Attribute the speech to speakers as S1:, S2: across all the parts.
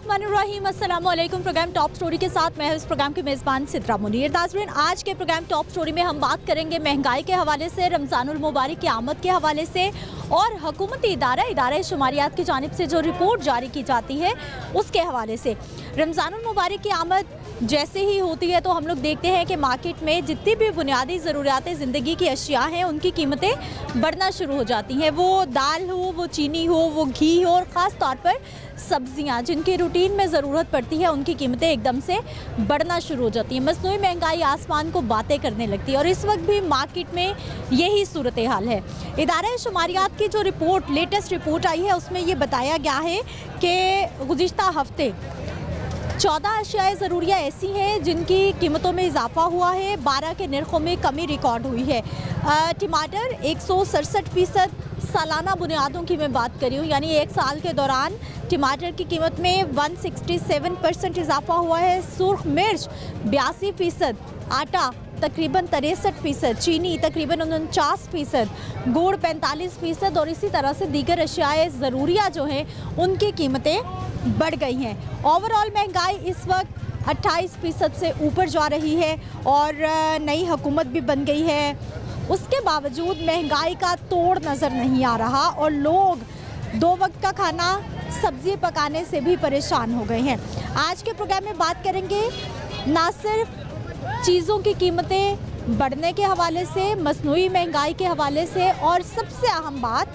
S1: बिस्मिल्लाहिर्रहमानिर्रहीम, अस्सलाम वालेकुम। प्रोग्राम टॉप स्टोरी के साथ मैं इस प्रोग्राम की मेज़बान सिद्रा मुनीर। नाज़रीन, आज के प्रोग्राम टॉप स्टोरी में हम बात करेंगे महंगाई के हवाले से, रमज़ानुल मुबारक की आमद के हवाले से और हुकूमती इदारा शुमारियात की जानिब से जो रिपोर्ट जारी की जाती है उसके हवाले से। रमज़ानुल मुबारक की आमद जैसे ही होती है तो हम लोग देखते हैं कि मार्केट में जितनी भी बुनियादी ज़रूरियात ज़िंदगी की अशिया हैं उनकी कीमतें बढ़ना शुरू हो जाती हैं। वो दाल हो, वो चीनी हो, वो घी हो और ख़ास तौर पर सब्जियां जिनकी रूटीन में ज़रूरत पड़ती है उनकी कीमतें एकदम से बढ़ना शुरू हो जाती हैं। मसनूई महंगाई आसमान को बातें करने लगती है और इस वक्त भी मार्केट में यही सूरत हाल है। इदारा शुमारियात की जो रिपोर्ट, लेटेस्ट रिपोर्ट आई है उसमें ये बताया गया है कि गुज़िश्ता हफ्ते 14 अशियाए ज़रूरिया ऐसी हैं जिनकी कीमतों में इजाफा हुआ है, 12 के नरखों में कमी रिकॉर्ड हुई है। टमाटर 167% सालाना बुनियादों की मैं बात कर रही हूँ, यानी एक साल के दौरान टमाटर की कीमत में 167% इजाफा हुआ है। सुर्ख मिर्च 82%, आटा तकरीबन 63%, चीनी तकरीबन 49%, गुड़ 45% और इसी तरह से दीगर अशियाए ज़रूरिया जो हैं उनकी कीमतें बढ़ गई हैं। ओवरऑल महंगाई इस वक्त 28% से ऊपर जा रही है और नई हुकूमत भी बन गई है। उसके बावजूद महंगाई का तोड़ नज़र नहीं आ रहा और लोग 2 वक्त का खाना सब्ज़ी पकाने से भी परेशान हो गए हैं। आज के प्रोग्राम में बात करेंगे ना सिर्फ चीज़ों की कीमतें बढ़ने के हवाले से, मसनूई महंगाई के हवाले से और सबसे अहम बात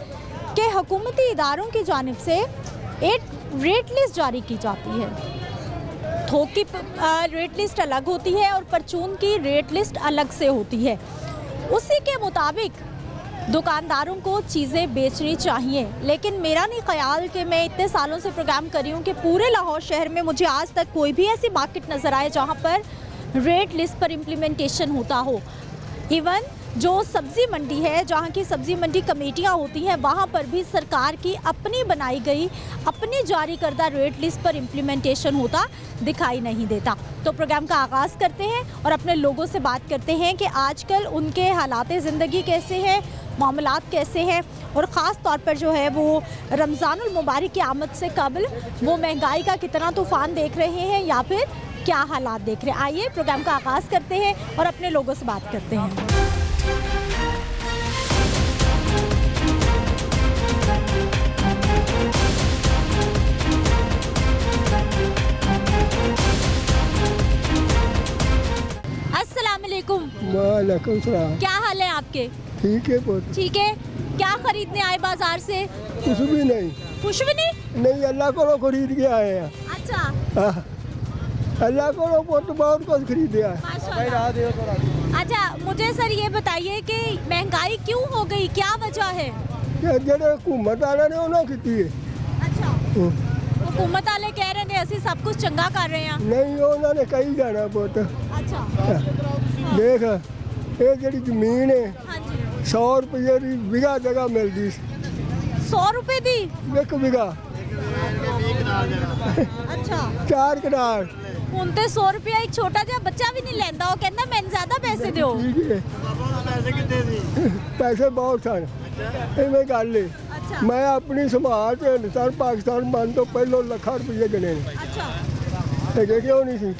S1: कि हुकूमती इदारों की जानिब से एक रेट लिस्ट जारी की जाती है। थोक की रेट लिस्ट अलग होती है और परचून की रेट लिस्ट अलग से होती है। उसी के मुताबिक दुकानदारों को चीज़ें बेचनी चाहिए, लेकिन मेरा नहीं ख्याल कि मैं इतने सालों से प्रोग्राम कर रही हूँ कि पूरे लाहौर शहर में मुझे आज तक कोई भी ऐसी मार्केट नज़र आए जहाँ पर रेट लिस्ट पर इम्प्लीमेंटेशन होता हो। इवन जो सब्ज़ी मंडी है, जहाँ की सब्ज़ी मंडी कमेटियाँ होती हैं, वहाँ पर भी सरकार की अपनी बनाई गई, अपनी जारी करदा रेट लिस्ट पर इम्प्लीमेंटेशन होता दिखाई नहीं देता। तो प्रोग्राम का आगाज़ करते हैं और अपने लोगों से बात करते हैं कि आजकल उनके हालात ज़िंदगी कैसे हैं, मामलात कैसे हैं और ख़ास तौर पर जो है वो रमज़ानुल मुबारक की आमद से कबल वो महंगाई का कितना तूफ़ान देख रहे हैं या फिर क्या हालात देख रहे हैं। आइए प्रोग्राम का आगाज़ करते हैं और अपने लोगों से बात करते हैं। अस्सलाम वालेकुम।
S2: वालेकुम सलाम।
S1: क्या हाल है आपके?
S2: ठीक है पुत्र।
S1: ठीक है। क्या खरीदने आए बाजार से?
S2: कुछ भी नहीं।
S1: कुछ भी नहीं?
S2: नहीं, अल्लाह को खरीद के आए हैं।
S1: अच्छा,
S2: अल्लाह को पुत्र बहुत कुछ खरीदे है।
S1: माशाल्लाह। अच्छा, मुझे सर ये बताइए कि महंगाई क्यों हो गई, क्या वजह है?
S2: जेडे हुकूमत वाले ने उन्होंने की है।
S1: अच्छा, हुकूमत वाले कह रहे हैं ਅਸੀਂ सब कुछ चंगा कर रहे हैं।
S2: नहीं, उन्होंने कही जाना पुत्र।
S1: अच्छा,
S2: देख, ये जी जमीन है
S1: हाँ जी।
S2: 100 रुपये की बीघा जगह मिलती।
S1: 100 रुपए दी?
S2: एक बीघा।
S1: अच्छा,
S2: 4 कनाल।
S1: ਹੁਣ ਤੇ 100 रुपया एक छोटा ਜਿਹਾ ਬੱਚਾ ਵੀ ਨਹੀਂ ਲੈਂਦਾ, ਉਹ ਕਹਿੰਦਾ ਮੈਨੂੰ ਜ਼ਿਆਦਾ ਪੈਸੇ ਦਿਓ।
S2: ठीक है, पैसे बहुत सन। इवें गल है।
S1: अच्छा,
S2: मैं अपनी संभाल के हिंदुस्तान पाकिस्तान बन तो पहलों लाखों रुपये गने ने।
S1: अच्छा।
S2: है क्यों नहीं सी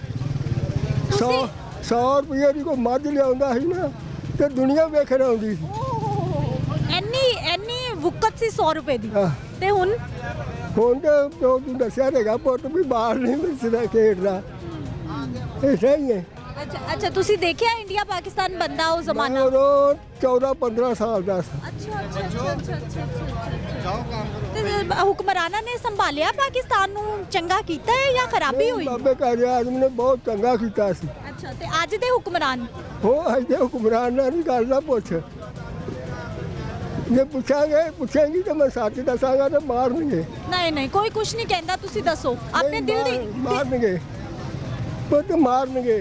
S2: 100 रुपये की कोई मझ लिया ही ना तो दुनिया वेखण आउंदी सी।
S1: ਇੰਨੀ ਵੁਕਤ ਸੀ 100 रुपए ਦੀ
S2: हाँ।
S1: ਤੇ ਹੁਣ
S2: ਹੁਣ ਤੇ ਜੋ ਤੂੰ ਦੱਸਿਆ ਹੈਗਾ ਪੁੱਤ ਵੀ ਬਾਹਰ ਨਹੀਂ ਮਿਲਦਾ ਖੇਡਦਾ ਇਹ ਸਹੀ ਹੈ।
S1: अच्छा, अच्छा, ਤੁਸੀਂ ਦੇਖਿਆ ਇੰਡੀਆ ਪਾਕਿਸਤਾਨ ਬੰਦਾ ਉਹ ਜ਼ਮਾਨਾ?
S2: ਮੈਂ ਉਦੋਂ 14-15 ਸਾਲ ਦਾ ਸੀ।
S1: अच्छा, अच्छा, अच्छा, अच्छा, अच्छा, अच्छा। ਤੇ ਹੁਕਮਰਾਨਾਂ ਨੇ ਸੰਭਾਲਿਆ ਪਾਕਿਸਤਾਨ ਨੂੰ, ਚੰਗਾ ਕੀਤਾ ਹੈ ਜਾਂ ਖਰਾਬੀ ਹੋਈ?
S2: ਬਾਬੇ ਕਾਜ਼ੀ ਆਜ਼ਮ ਨੇ ਬਹੁਤ ਚੰਗਾ ਕੀਤਾ ਸੀ।
S1: ਅੱਛਾ, ਤੇ ਅੱਜ ਦੇ ਹੁਕਮਰਾਨ?
S2: ਉਹ ਅੱਜ ਦੇ ਹੁਕਮਰਾਨ ਨਾਲ ਨਹੀਂ ਗੱਲ ਨਾ ਪੁੱਛ। ਜੇ ਪੁੱਛਾਂਗੀ ਤਾਂ ਮੈਂ ਸੱਚ ਦੱਸਾਂਗਾ ਤਾਂ ਮਾਰਨਗੇ।
S1: ਨਹੀਂ ਨਹੀਂ, ਕੋਈ ਕੁਝ ਨਹੀਂ ਕਹਿੰਦਾ, ਤੁਸੀਂ ਦੱਸੋ ਆਪਣੇ ਦਿਲ ਦੀ।
S2: ਮਾਰਨਗੇ ਪੁੱਤ, ਮਾਰਨਗੇ।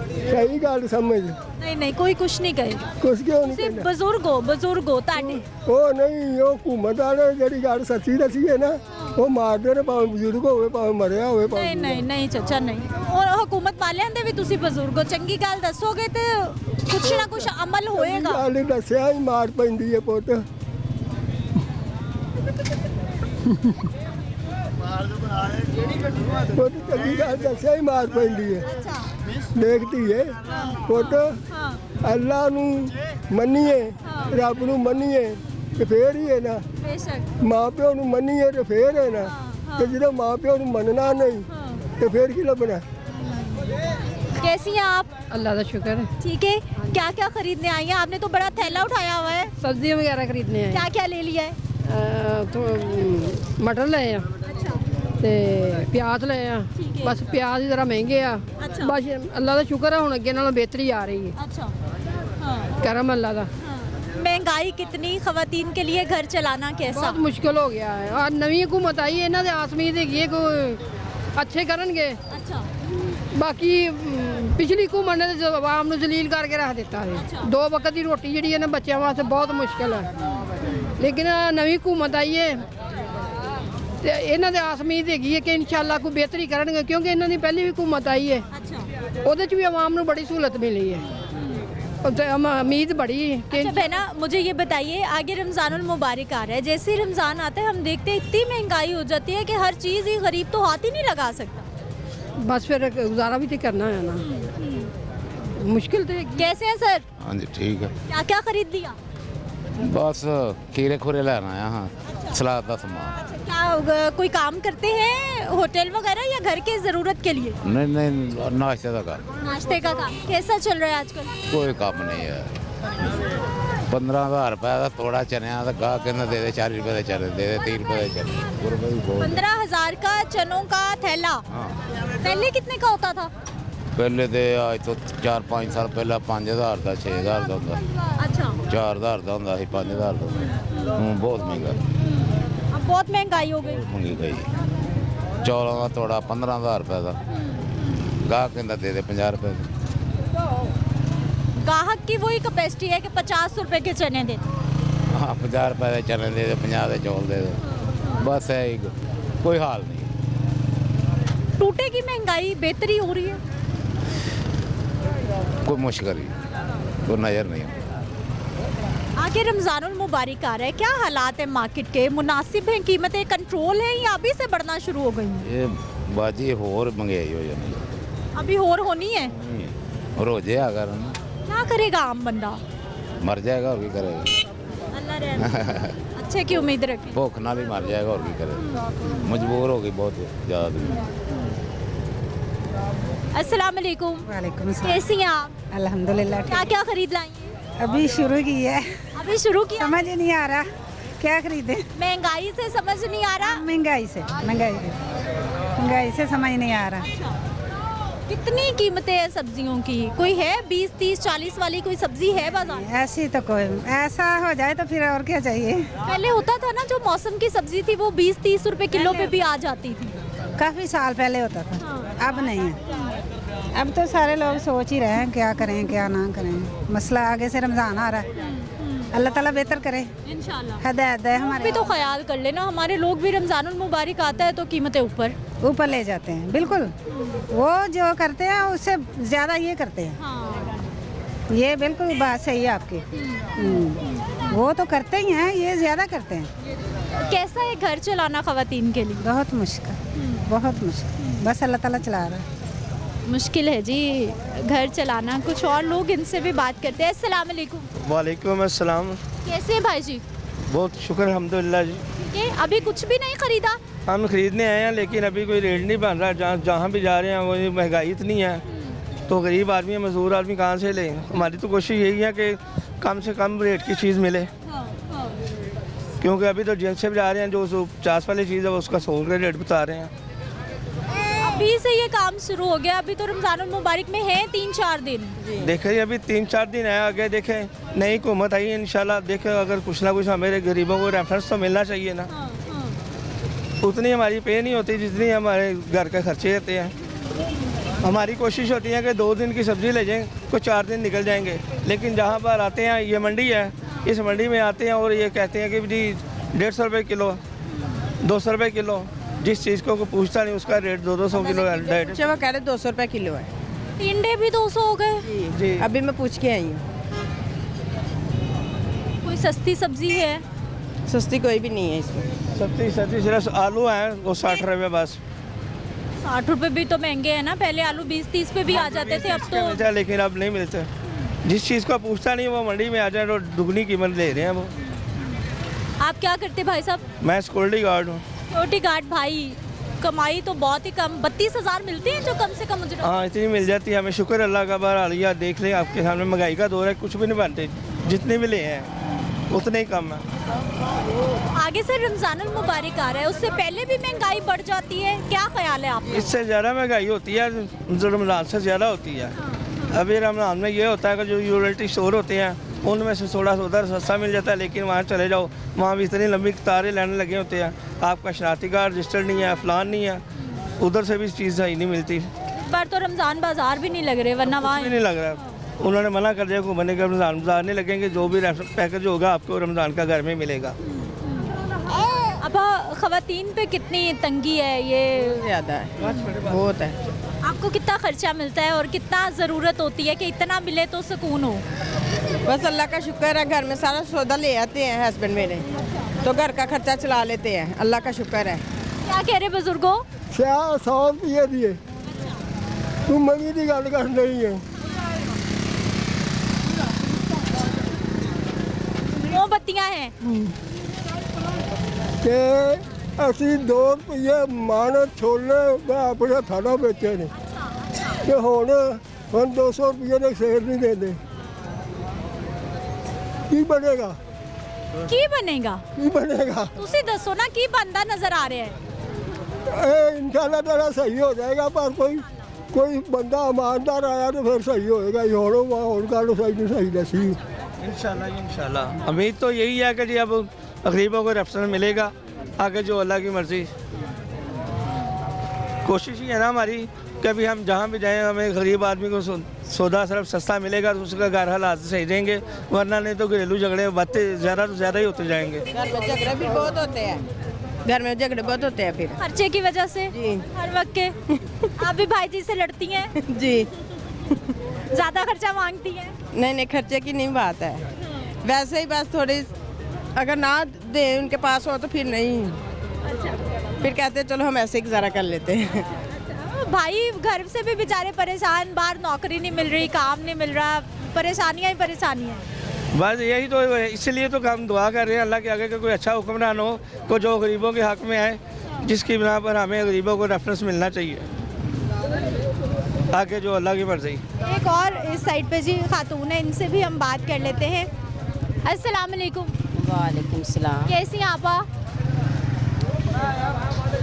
S2: ਸਹੀ ਗੱਲ ਸਮਝ।
S1: ਨਹੀਂ ਨਹੀਂ, ਕੋਈ ਕੁਝ ਨਹੀਂ ਕਹੇਗਾ।
S2: ਕੁਛ ਕਿਉਂ ਨਹੀਂ
S1: ਤੁਸੀਂ
S2: ਕਹਿੰਦਾ?
S1: ਬਜ਼ੁਰਗ ਹੋ ਤੁਹਾਡੇ।
S2: ਉਹ ਨਹੀਂ, ਉਹ ਹੁਕੂਮਤ ਵਾਲੇ ਜਿਹੜੀ ਗੱਲ ਸੱਚੀ ਦੱਸੀ ਹੈ ਨਾ ਉਹ ਮਾਰਦੇ ਨੇ, ਭਾਵੇਂ ਬਜ਼ੁਰਗ ਹੋਵੇ ਭਾਵੇਂ ਮਰਿਆ ਹੋਵੇ।
S1: ਨਹੀਂ ਨਹੀਂ ਨਹੀਂ ਚਾਚਾ, ਨਹੀਂ। ਔਰ ਹੁਕੂਮਤ ਵਾਲਿਆਂ ਦੇ ਵੀ ਤੁਸੀਂ ਬਜ਼ੁਰਗ ਹੋ, ਚੰਗੀ ਗੱਲ ਦੱਸੋਗੇ ਤੇ ਕੁਛ ਨਾ ਕੁਛ ਅਮਲ ਹੋਏਗਾ।
S2: ਗੱਲ ਦੱਸਿਆ ਹੀ ਮਾਰ ਪੈਂਦੀ ਹੈ ਪੁੱਤ। ਪੁੱਤ ਚੰਗੀ ਗੱਲ ਦੱਸਿਆ ਹੀ ਮਾਰ ਪੈਂਦੀ ਹੈ।
S1: ਅੱਛਾ
S2: ਦੇਖਦੀ ਏ ਪੁੱਤ
S1: ਹਾਂ
S2: ਅੱਲਾ ਨੂੰ ਮੰਨੀਏ, ਰੱਬ ਨੂੰ ਮੰਨੀਏ ਤੇ ਫੇਰ ਹੀ ਹੈ ਨਾ।
S1: ਬੇਸ਼ੱਕ
S2: ਮਾਂ ਪਿਓ ਨੂੰ ਮੰਨੀਏ ਤੇ ਫੇਰ ਹੈ ਨਾ। ਤੇ ਜਦੋਂ ਮਾਂ ਪਿਓ ਨੂੰ ਮੰਨਣਾ ਨਹੀਂ ਤੇ ਫੇਰ ਕੀ ਲੱਭਣਾ।
S1: कैसी हैं आप?
S3: अल्लाह का शुक्र है।
S1: ठीक है, क्या क्या खरीदने आई हैं? आपने तो बड़ा थैला उठाया हुआ है,
S3: सब्जियां वगैरह खरीदने आए
S1: क्या क्या ले लिया है?
S3: तो मटर ले आ
S1: अच्छा
S3: ते प्याज ले आ।
S1: ठीक है।
S3: बस प्याज ही जरा महंगे आ।
S1: अच्छा।
S3: बस अल्लाह का शुक्र है, हुण अगे नालों बेहतरी आ रही है।
S1: अच्छा हाँ
S3: करम अल्लाह का।
S1: महंगाई कितनी, खवातीन के लिए घर चलाना कैसा?
S3: बहुत मुश्किल हो गया है। और नवी हुकूमत आई है, इन्होंने आस उम्मीद है कि कोई अच्छे करनगे।
S1: अच्छा
S3: बाकी पिछली हुकूमत ने तो आवाम ਨੂੰ जलील करके रख दिता है। दो वक्त की रोटी जी है ना बच्चों वास्ते बहुत मुश्किल है। लेकिन नवी हुकूमत आई है तो इन्हों की आस उम्मीद हैगी है कि इंशाल्लाह कोई बेहतरी करनगे, क्योंकि इन्हों की पहली भी हुकूमत आई है,
S1: अच्छा
S3: ਉਹਦੇ ਚ ਵੀ आवाम ਨੂੰ बड़ी सहूलत मिली है। तो उम्मीद बड़ी है कि
S1: अच्छा बहना, मुझे ये बताइए, आगे रमज़ानुल मुबारक आ रहा है, जैसे ही रमज़ान आता है हम देखते हैं इतनी महंगाई हो जाती है कि हर चीज़ ही गरीब तो हाथ ही नहीं लगा सकता।
S3: बस फिर गुजारा भी तो करना है ना, मुश्किल तो है।
S1: कैसे हैं सर?
S4: हाँ जी ठीक है।
S1: क्या क्या खरीद लिया?
S4: बस खीरे खुरे लेना आया हाँ, सलाद का सामान।
S1: अच्छा, क्या कोई काम करते हैं होटल वगैरह या घर के ज़रूरत के लिए?
S4: नहीं नहीं नाश्ते का काम,
S1: नाश्ते का काम कैसा चल रहा है आजकल?
S4: कोई काम नहीं है। 15,000 रुपये का थोड़ा चने का गाह कहना दे दे, 40 रुपये के चने दे दे, 30 रुपये के चने, 2 रुपये की बहुत।
S1: 15,000 का चनों का थैला
S4: हाँ
S1: पहले कितने का होता था?
S4: पहले तो आज तो 4-5 साल पहले 5,000 का, 6,000 का होता,
S1: अच्छा
S4: 4,000 का होता, 5,000 का। बहुत महंगा,
S1: अब बहुत महंगाई हो गई।
S4: महंगी गई। चौलों का थोड़ा 15,000 रुपये का गाह कहना दे दे, 50 रुपये का।
S1: गाहक की वही कैपेसिटी है कि 50 रुपए के चने दे।
S4: हाँ 50 रुपये के चने दे दे, 50 के चौल दे दे, बस है ही, कोई हाल नहीं।
S1: टूटेगी महंगाई, बेहतरी हो रही है?
S4: कोई मुश्किल ही कोई नज़र नहीं आती।
S1: आगे रमज़ानुल मुबारक आ रहा है, क्या हालात है मार्केट के? मुनासिब हैं कीमतें, कंट्रोल है या अभी से बढ़ना शुरू हो गई हैं?
S4: ये बाजी होर महंगाई हो जानी
S1: अभी और होनी है?
S4: है। रोजे अगर
S1: क्या करेगा आम बंदा?
S4: मर जाएगा और की करेगा।
S1: अल्लाह रहम अच्छे की उम्मीद रखें।
S4: भूख नाल ही मर जाएगा और की करेगा। मजबूर होगी बहुत ज़्यादा दुनिया।
S1: अस्सलाम वालेकुम।
S5: वालेकुम अस्सलाम।
S1: कैसी हैं आप?
S5: अल्हम्दुलिल्लाह
S1: क्या
S5: ठीक।
S1: क्या खरीद लाई हैं?
S5: अभी शुरू की है,
S1: अभी शुरू किया?
S5: समझ ही नहीं आ रहा क्या खरीदे।
S1: महंगाई से समझ नहीं आ रहा।
S5: महंगाई से समझ नहीं आ रहा।
S1: कितनी कीमतें हैं सब्जियों की? कोई है 20, 30, 40 वाली कोई सब्जी है बाजार?
S5: ऐसी तो कोई, ऐसा हो जाए तो फिर और क्या चाहिए।
S1: पहले होता था ना, जो मौसम की सब्जी थी वो 20-30 रुपए किलो पे भी आ जाती थी।
S5: काफ़ी साल पहले होता था, अब नहीं है। अब तो सारे लोग सोच ही रहे हैं क्या करें क्या ना करें। मसला आगे से रमज़ान आ रहा है, अल्लाह ताला बेहतर करे,
S1: इंशाल्लाह।
S5: हदायत है
S1: भी
S5: हमारे।
S1: तो ख्याल कर लेना, हमारे लोग भी रमज़ानुल मुबारक आता है तो कीमतें
S5: ऊपर ले जाते हैं, बिल्कुल। वो जो करते हैं उससे ज़्यादा ये करते हैं।
S1: हाँ।
S5: ये बिल्कुल बात सही है आपकी। वो तो करते ही हैं, ये ज़्यादा करते हैं।
S1: कैसा है घर चलाना खवातीन के लिए?
S5: बहुत मुश्किल, बहुत मुश्किल। बस अल्लाह ताला चला रहा है।
S1: मुश्किल है जी घर चलाना। कुछ और लोग इनसे भी बात करते हैं। अस्सलाम वालेकुम।
S6: वालेकुम अस्सलाम।
S1: कैसे हैं भाई जी?
S6: बहुत शुक्र अल्हम्दुलिल्लाह जी।
S1: ठीक है, अभी कुछ भी नहीं खरीदा?
S6: हम खरीदने आए हैं लेकिन अभी कोई रेट नहीं बन रहा। जहाँ भी जा रहे हैं वो महंगाई इतनी है तो गरीब आदमी मजदूर आदमी कहाँ से लें। हमारी तो कोशिश यही है कि कम से कम रेट की चीज़ मिले, क्योंकि अभी तो जिनसे भी जा रहे हैं जो 50 वाली चीज़ है उसका 100 का रेट बता रहे हैं।
S1: अभी से ये काम शुरू हो गया, अभी तो रमज़ानुल मुबारक में है 3-4 दिन।
S6: देखें अभी 3-4 दिन है आगे, देखें नई हुकूमत आई है इंशाल्लाह। देखें अगर कुछ ना कुछ हमारे गरीबों को रेफरेंस तो मिलना चाहिए ना। उतनी हमारी पे नहीं होती जितनी हमारे घर के खर्चे होते हैं। हमारी कोशिश होती है कि 2 दिन की सब्ज़ी ले जाएं, कुछ 4 दिन निकल जाएंगे। लेकिन जहाँ पर आते हैं, ये मंडी है, इस मंडी में आते हैं और ये कहते हैं कि जी 150 रुपये किलो, 200 रुपये किलो। जिस चीज़ को कोई पूछता नहीं उसका रेट 200 किलो है।
S7: वो कह रहे 200 रुपये किलो है।
S1: टिंडे भी 200 हो गए।
S6: जी
S7: अभी मैं पूछ के आई हूँ।
S1: कोई सस्ती सब्जी है?
S7: सस्ती कोई भी नहीं है इसमें।
S6: सब्जी सिर्फ आलू हैं वो 60 रुपये बस।
S1: 60 रुपए भी तो महंगे हैं ना, पहले आलू 20-30 पे भी आ जाते थे, अब तो
S6: मिलता है, लेकिन अब नहीं मिलते। जिस चीज़ को पूछता नहीं वो मंडी में आ जाए तो दुगनी कीमत ले रहे हैं वो।
S1: आप क्या करते भाई साहब?
S6: मैं सिक्योरिटी गार्ड हूँ।
S1: सिक्योरिटी गार्ड भाई, कमाई तो बहुत ही कम, 32,000 मिलती है जो कम से कम मुझे।
S6: हाँ इतनी मिल जाती है हमें, शुक्र अल्लाह का। बार आलिया देख लें आपके सामने, महंगाई का दौर है, कुछ भी नहीं बनते, जितने भी ले हैं उतने ही कम है।
S1: आगे से रमजानुल मुबारक आ रहा है, उससे पहले भी महंगाई बढ़ जाती है, क्या ख्याल है आपका?
S6: इससे ज़्यादा महंगाई होती है जो रमज़ान से ज़्यादा होती है। अभी रमज़ान में ये होता है कि जो यूटिलिटी स्टोर होते हैं उनमें से थोड़ा सा उधर सस्ता मिल जाता है, लेकिन वहाँ चले जाओ वहाँ भी इतनी लंबी कतारें लाने लगे होते हैं, आपका शनाख्ती कार्ड रजिस्टर्ड नहीं है, फलान नहीं है, उधर से भी चीज़ सही नहीं मिलती।
S1: इस बार तो रमजान बाजार भी नहीं लग रहे, वरना वहाँ
S6: भी नहीं लग रहा, उन्होंने मना कर दिया घूमने का, रमज़ान बाजार नहीं लगेंगे, जो भी पैकेज होगा आपको रमज़ान का घर में मिलेगा।
S1: अब ख़वातीन पे कितनी तंगी है ये?
S7: ज़्यादा है, बहुत है।
S1: आपको कितना खर्चा मिलता है और कितना ज़रूरत होती है कि इतना मिले तो सुकून हो?
S7: बस अल्लाह का शुक्र है, घर में सारा सौदा ले आते हैं हस्बैंड मेरे, तो घर का खर्चा चला लेते हैं, अल्लाह का शुक्र है।
S1: क्या कह रहे बुजुर्गों?
S2: 100 रुपये दिए, तू मंगी की गल कर नहीं है।
S1: मोमबत्तियाँ हैं
S2: कि ਅਸੀਂ 2 ਰੁਪਏ ਮਣ ਛੋਲੇ ਮੈਂ ਆਪਣੇ ਹੱਥਾਂ ਵੇਚੇ ਨੇ ਤੇ ਹੁਣ 200 ਰੁਪਏ ਦੇ ਸ਼ੇਰ ਨਹੀਂ ਦਿੰਦੇ। ਕੀ ਬਣੇਗਾ?
S1: ਕੀ ਬਣੇਗਾ?
S2: ਕੀ ਬਣੇਗਾ?
S1: ਤੁਸੀਂ ਦੱਸੋ ਨਾ ਕੀ ਬਣਦਾ ਨਜ਼ਰ ਆ ਰਿਹਾ ਹੈ?
S2: ਇਹ ਇਨਸ਼ਾਅੱਲਾ ਤਾਲਾ ਸਹੀ ਹੋ ਜਾਏਗਾ, पर कोई बंदा ईमानदार आया तो फिर सही होएगा। ਹੁਣ ਗੱਲ सही दसी।
S6: इंशाल्लाह उम्मीद तो यही है कि जी अब गरीबों को रेफरेंस मिलेगा, आगे जो अल्लाह की मर्जी। कोशिश ही है ना हमारी कि अभी हम जहाँ भी जाएं हमें गरीब आदमी को सौदा सिर्फ सस्ता मिलेगा तो उसका घर हालात सही रहेंगे, वरना नहीं तो घरेलू झगड़े बातें ज़्यादा तो ज़्यादा ही होते जाएंगे।
S7: घर में झगड़े भी बहुत होते हैं, घर में झगड़े बहुत होते हैं फिर
S1: खर्चे की वजह से
S7: जी।
S1: हर वक्त के आप भी भाई जी से लड़ती हैं,
S7: जी।
S1: ज़्यादा खर्चा मांगती हैं?
S7: नहीं खर्चे की नहीं बात है, वैसे ही बस थोड़ी अगर ना दे उनके पास हो तो फिर नहीं, फिर कहते चलो हम ऐसे ही गुजारा कर लेते हैं।
S1: भाई घर से भी बेचारे परेशान, बाहर नौकरी नहीं मिल रही, काम नहीं मिल रहा, परेशानियाँ ही परेशानियाँ।
S6: बस यही तो, इसलिए तो हम दुआ कर रहे हैं अल्लाह के आगे का कोई अच्छा हुक्मरान हो को जो गरीबों के हक में आए, जिसकी बिना पर हमें गरीबों को रेफरेंस मिलना चाहिए, आगे जो अल्लाह की मर्जी।
S1: एक और इस साइड पे जी खातून है, इनसे भी हम बात कर लेते हैं। अस्सलाम वालेकुम।
S8: वालेकुम सलाम।
S1: कैसी हैं आप?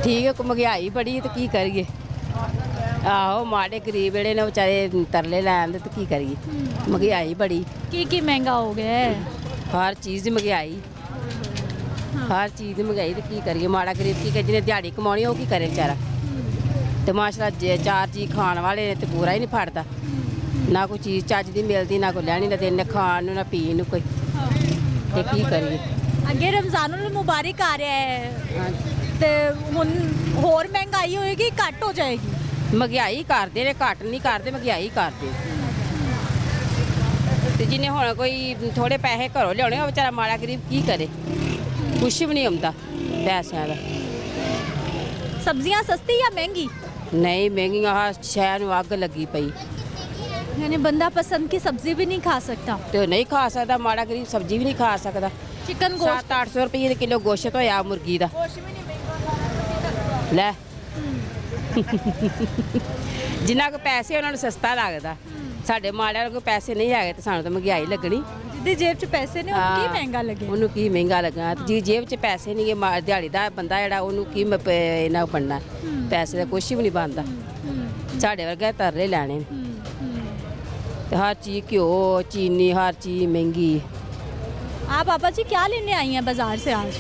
S8: ठीक है, महंगाई बड़ी तो की करिए, आहो माड़े गरीब जेह्ड़े ने बेचारे तरले लैन ते की करिए, महंगाई बड़ी
S1: की महंगा हो गया है?
S8: हर चीज़ दी महंगाई, हर चीज़ दी महंगाई तो की करिए, माड़ा गरीब की जिन्हें दिहाड़ी कमानी वो की करे बेचारा, तो माशाल्लाह 4 चीज़ खाने वाले ने तो पूरा ही नहीं फटदा, ना कोई चीज़ चज दी मिलती, ना कोई लैनी ना देनी, ना खाण नूं ना पीण नूं कोई, ते की करिए।
S1: अगे रमजानुल मुबारक आ रहा है ते हुण होर महंगाई होएगी, घट हो जाएगी?
S8: महंगाई करते ने, घट नहीं करते, महंगाई करते। तो जिन्हें हुण कोई थोड़े पैसे घरों लियाने वो बेचारा माड़ा गरीब की करे, कुछ भी नहीं आउंदा पैसों का।
S1: सब्जियां सस्ती या महंगी?
S8: नहीं महंगी, शहर नूं अग लगी पई,
S1: यानी बंदा पसंद की सब्जी भी नहीं खा सकता?
S8: तो नहीं खा सकता, माड़ा गरीब सब्जी भी नहीं खा सकता।
S1: चिकन गोश्त
S8: 700-800 रुपये दे किलो गोश्त होया मुर्गी दा, लै जिन्ना को पैसे उन्होंने सस्ता लगता, साढ़े माड़िਆਂ को पैसे नहीं है तो सानू तो महंगाई लगनी।
S1: जिहदी जेब च पैसे ने उन्हें की महंगा लगे?
S8: ਉਹਨੂੰ ਕੀ ਮਹਿੰਗਾ ਲੱਗਾ, ਜੀ ਜੇਬ 'ਚ ਪੈਸੇ ਨਹੀਂ ਗੇ, ਦਿਹਾੜੀ ਦਾ ਬੰਦਾ ਜਿਹੜਾ ਉਹਨੂੰ ਕੀ ਇਹਨਾਂ ਬਣਨਾ, ਪੈਸੇ ਦਾ ਕੁਛ ਵੀ ਨਹੀਂ ਬਣਦਾ, ਸਾਡੇ ਵਰਗਾ ਤਰਲੇ ਲੈਣੇ ਨੇ, ਤੇ ਹਰ ਚੀਜ਼ ਘਿਓ ਚੀਨੀ हर चीज़ महंगी।
S1: आप पापा जी क्या लेने आई हैं बाजार से आज?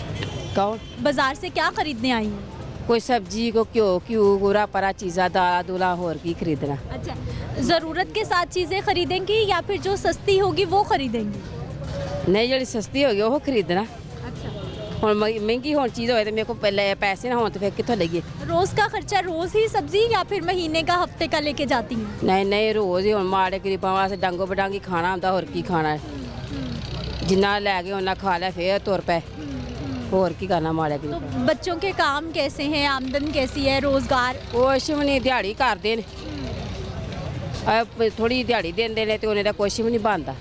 S8: कौन?
S1: बाजार से क्या खरीदने आई हैं?
S8: कोई सब्जी को घ्यो पूरा परा चीज़ा दाला दूला और की खरीदना।
S1: अच्छा, ज़रूरत के साथ चीज़ें खरीदेंगी या फिर जो सस्ती होगी वो खरीदेंगी?
S8: नहीं जी सस्ती होगी वो खरीदना, हुण महंगी होनी चीज़ हो तो मेरे को पहले पैसे ना हो तो फिर कितों लईए?
S1: रोज़ का खर्चा रोज़ ही सब्जी या फिर महीने का हफ्ते का लेके जाती हैं?
S8: नहीं रोज़ ही हुण माड़े गरीबां वास्ते डांगो बडांगी खाना होंदा, होर की खाना है, जिन्ना लै गए उन्ना खा लिया फिर तुर पे। ਹੋਰ ਕੀ ਕਰਨਾ ਮਾੜਾ
S1: तो
S8: ਗਰੀਬ
S1: बच्चों के काम कैसे हैं, आमदन कैसी है, रोजगार?
S8: ਕੁਛ ਵੀ ਨਹੀਂ ਦਿਹਾੜੀ ਕਰਦੇ ਨੇ ਥੋੜੀ ਦਿਹਾੜੀ ਦਿੰਦੇ ਨੇ ਤੇ ਉਹਨੇ ਦਾ ਕੁਛ ਵੀ ਨਹੀਂ ਬਣਦਾ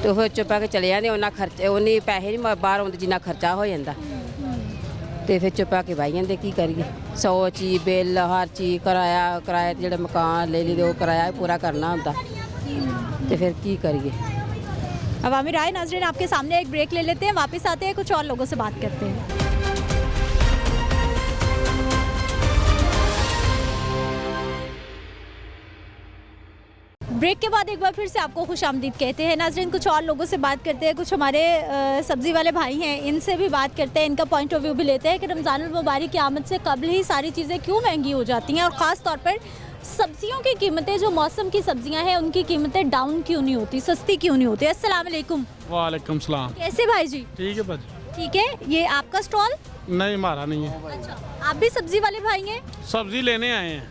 S8: ਤੇ ਫਿਰ ਚੁੱਪ ਕੇ ਚਲੇ ਜਾਂਦੇ ਉਹਨਾਂ ਖਰਚੇ ਉਹਨੇ ਪੈਸੇ ਨਹੀਂ ਬਾਹਰ ਆਉਂਦੇ ਜਿੰਨਾ ਖਰਚਾ ਹੋ ਜਾਂਦਾ ਤੇ ਫਿਰ ਚੁੱਪ ਕੇ ਬਹਿ ਜਾਂਦੇ ਕੀ ਕਰੀਏ 100 ਚੀਜ਼ ਬਿੱਲ ਹਰ ਚੀਜ਼ ਕਿਰਾਇਆ ਤੇ ਜਿਹੜੇ ਮਕਾਨ ਲੈ ਲਈਦੇ ਉਹ ਕਿਰਾਇਆ ਪੂਰਾ ਕਰਨਾ ਹੁੰਦਾ ਤੇ ਫਿਰ ਕੀ ਕਰੀਏ
S1: अवामी राय नाज़रीन आपके सामने एक ब्रेक ले लेते हैं, वापस आते हैं, कुछ और लोगों से बात करते हैं। ब्रेक के बाद एक बार फिर से आपको खुशामदीद कहते हैं। नाज़रीन कुछ और लोगों से बात करते हैं, कुछ हमारे सब्ज़ी वाले भाई हैं इनसे भी बात करते हैं, इनका पॉइंट ऑफ व्यू भी लेते हैं कि रमज़ानुल मुबारक की आमद से कबल ही सारी चीज़ें क्यों महंगी हो जाती हैं और ख़ास तौर पर सब्जियों की कीमतें, जो मौसम की सब्जियां हैं उनकी कीमतें डाउन क्यों नहीं होती, सस्ती क्यों नहीं होती। अस्सलाम वालेकुम।
S9: वालेकुम सलाम।
S1: कैसे भाई जी?
S9: ठीक है भाजी।
S1: ठीक है, ये आपका स्टॉल?
S9: नहीं हमारा नहीं है।
S1: अच्छा, आप भी सब्जी वाले भाई हैं?
S9: सब्जी लेने आए हैं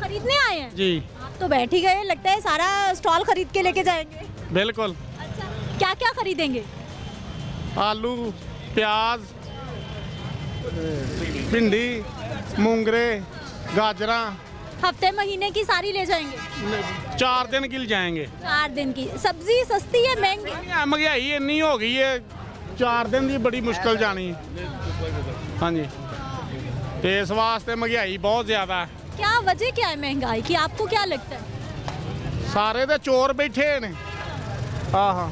S1: खरीदने आए हैं?
S9: जी
S1: आप तो बैठ ही गए, लगता है सारा स्टॉल खरीद के लेके जाएंगे।
S9: बिल्कुल।
S1: अच्छा, क्या क्या खरीदेंगे?
S9: आलू, प्याज, भिंडी, मूंगरे, गाजरा,
S1: हफ्ते महीने की सारी ले जाएंगे?
S9: 4 दिन के लिए जाएंगे।
S1: 4 दिन की सब्जी सस्ती है महंगी?
S9: महंगाई इन्नी हो गई है, 4 दिन की बड़ी मुश्किल जानी। हाँ जी, तो इस वास्ते महंगाई बहुत ज़्यादा है।
S1: क्या वजह क्या है महंगाई की, आपको क्या लगता है?
S9: सारे तो चोर बैठे ने। हाँ,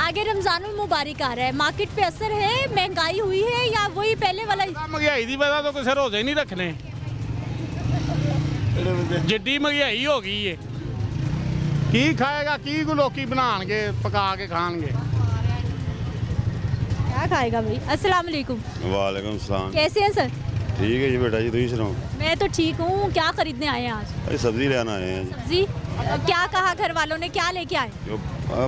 S1: आगे रमजानुल मुबारक आ रहा है, मार्केट पे असर है, महंगाई हुई है या वही पहले वाला ही?
S9: महंगाई की वजह तो किसी रोजे नहीं रखने, जिड्डी महंगाई हो गई है। की खाएगा, की लोग बनाएंगे, पका के खाएंगे।
S1: क्या खाएगा भाई। अस्सलाम वालेकुम।
S10: वालेकुम सलाम।
S1: कैसे हैं सर?
S10: ठीक है जी बेटा जी, तुम सुनाओ।
S1: मैं तो ठीक हूँ। क्या खरीदने आए हैं आज?
S10: अरे सब्जी लेना आए हैं जी।
S1: सब्जी? क्या कहा घर वालों ने, क्या लेके आए?
S10: जो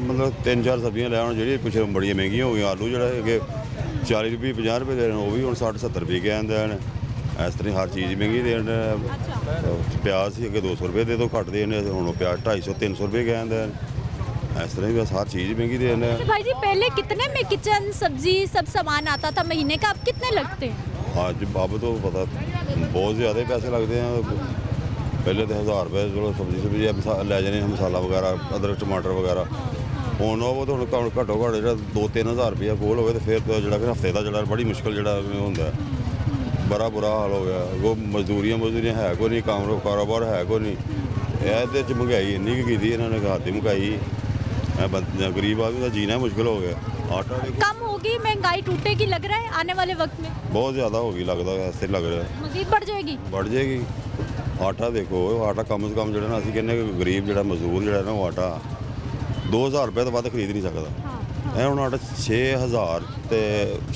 S10: मतलब 3-4 सब्जियां ले आना जी, कुछ बड़ी महंगी हो गई। आलू जो है 40 रुपये 50 रुपये दे रहे हैं, वो भी हम 60-70 रुपये के आते हैं। इस तरह हर चीज़ महंगी दे रहे हैं। प्याज से अगर 200 रुपये दे दो घट दे रहे, हूँ प्याज 250-300 रुपये के आते हैं। इस तरह बस हर चीज़ महंगी दे रहे हैं।
S1: भाई जी पहले कितने में किचन सब्जी सब सामान आता था महीने का, अब कितने लगते हैं?
S10: आज अब तो पता बहुत ज़्यादा पैसे लगते हैं। पहले तो 1000 रुपये चलो सब्जी लै जाने, मसाला वगैरह, अदरक टमाटर वगैरह। ਹੁਣ ਉਹ ਤਾਂ ਹੁਣ ਘੱਟੋ ਘੱਟ ਜਿਹੜਾ 2-3 ਹਜ਼ਾਰ ਰੁਪਇਆ ਕੋਲ ਹੋਵੇ ਤੇ ਫਿਰ ਤਾਂ ਜਿਹੜਾ ਕਿ ਹਫਤੇ ਦਾ ਜਿਹੜਾ ਬੜੀ ਮੁਸ਼ਕਿਲ ਜਿਹੜਾ ਹੁੰਦਾ, ਬੜਾ ਬੁਰਾ ਹਾਲ ਹੋ ਗਿਆ। ਉਹ ਮਜ਼ਦੂਰੀਆਂ ਹੈ ਕੋਈ ਨਹੀਂ, ਕਾਰੋਬਾਰ ਹੈ ਕੋਈ ਨਹੀਂ। ਇਹਦੇ 'ਚ ਮਹਿੰਗਾਈ ਇੰਨੀ ਕੁ ਕੀਤੀ ਇਹਨਾਂ ਨੇ, ਹੱਦ ਹੀ ਮੁਕਾਈ। गरीब आदमी का जीना मुश्किल हो गया। आटा
S1: कम होगी, महंगाई टूटेगी लग रहा है आने वाले वक्त में?
S10: बहुत ज़्यादा होगी, लगता है ऐसे लग रहा है।
S1: मजीद बढ़ जाएगी?
S10: बढ़ जाएगी। आटा देखो, आटा कम से कम जो ना असं कहने गरीब जो मजदूर जो ना वो आटा 2000 रुपये तो वध खरीद नहीं सकता। ਹੁਣ ਆਟਾ 6000 ਤੇ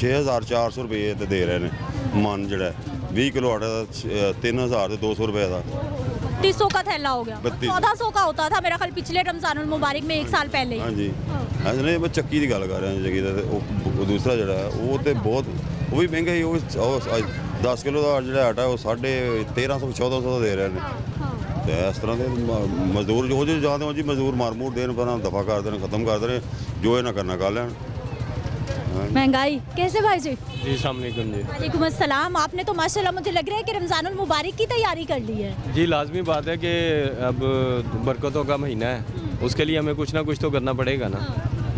S10: 6400 ਰੁਪਏ ਤੇ ਦੇ ਰਹੇ ਨੇ ਮਨ ਜਿਹੜਾ 20 ਕਿਲੋ ਆਟਾ ਦਾ 3200 ਰੁਪਏ ਦਾ
S1: 3200 का थैला हो गया। 1400 का होता था मेरा ख्याल पिछले रमजानुल मुबारक में 1 साल पहले।
S10: हाँ जी, ऐसे नहीं, मैं चक्की की गल कर रहा हूँ। जगी वो दूसरा जड़ा वो तो बहुत वो भी महंगा ही। वो 10 किलो का जो आटा वो 1300-1400 दे रहे हैं। तो इस तरह के मजदूर जो जाते हो जी, मजदूर मार मूर देन पर दफा कर दें, खत्म कर दें, जो है ना करना कर लें।
S1: महंगाई कैसे भाई जी?
S11: जी अस्सलाम वालेकुम जी।
S1: वालेकुम अस्सलाम। आपने तो माशाल्लाह मुझे लग रहा है कि रमजानुल मुबारक की तैयारी कर ली है।
S11: जी लाजमी बात है कि अब बरकतों का महीना है, उसके लिए हमें कुछ ना कुछ तो करना पड़ेगा ना।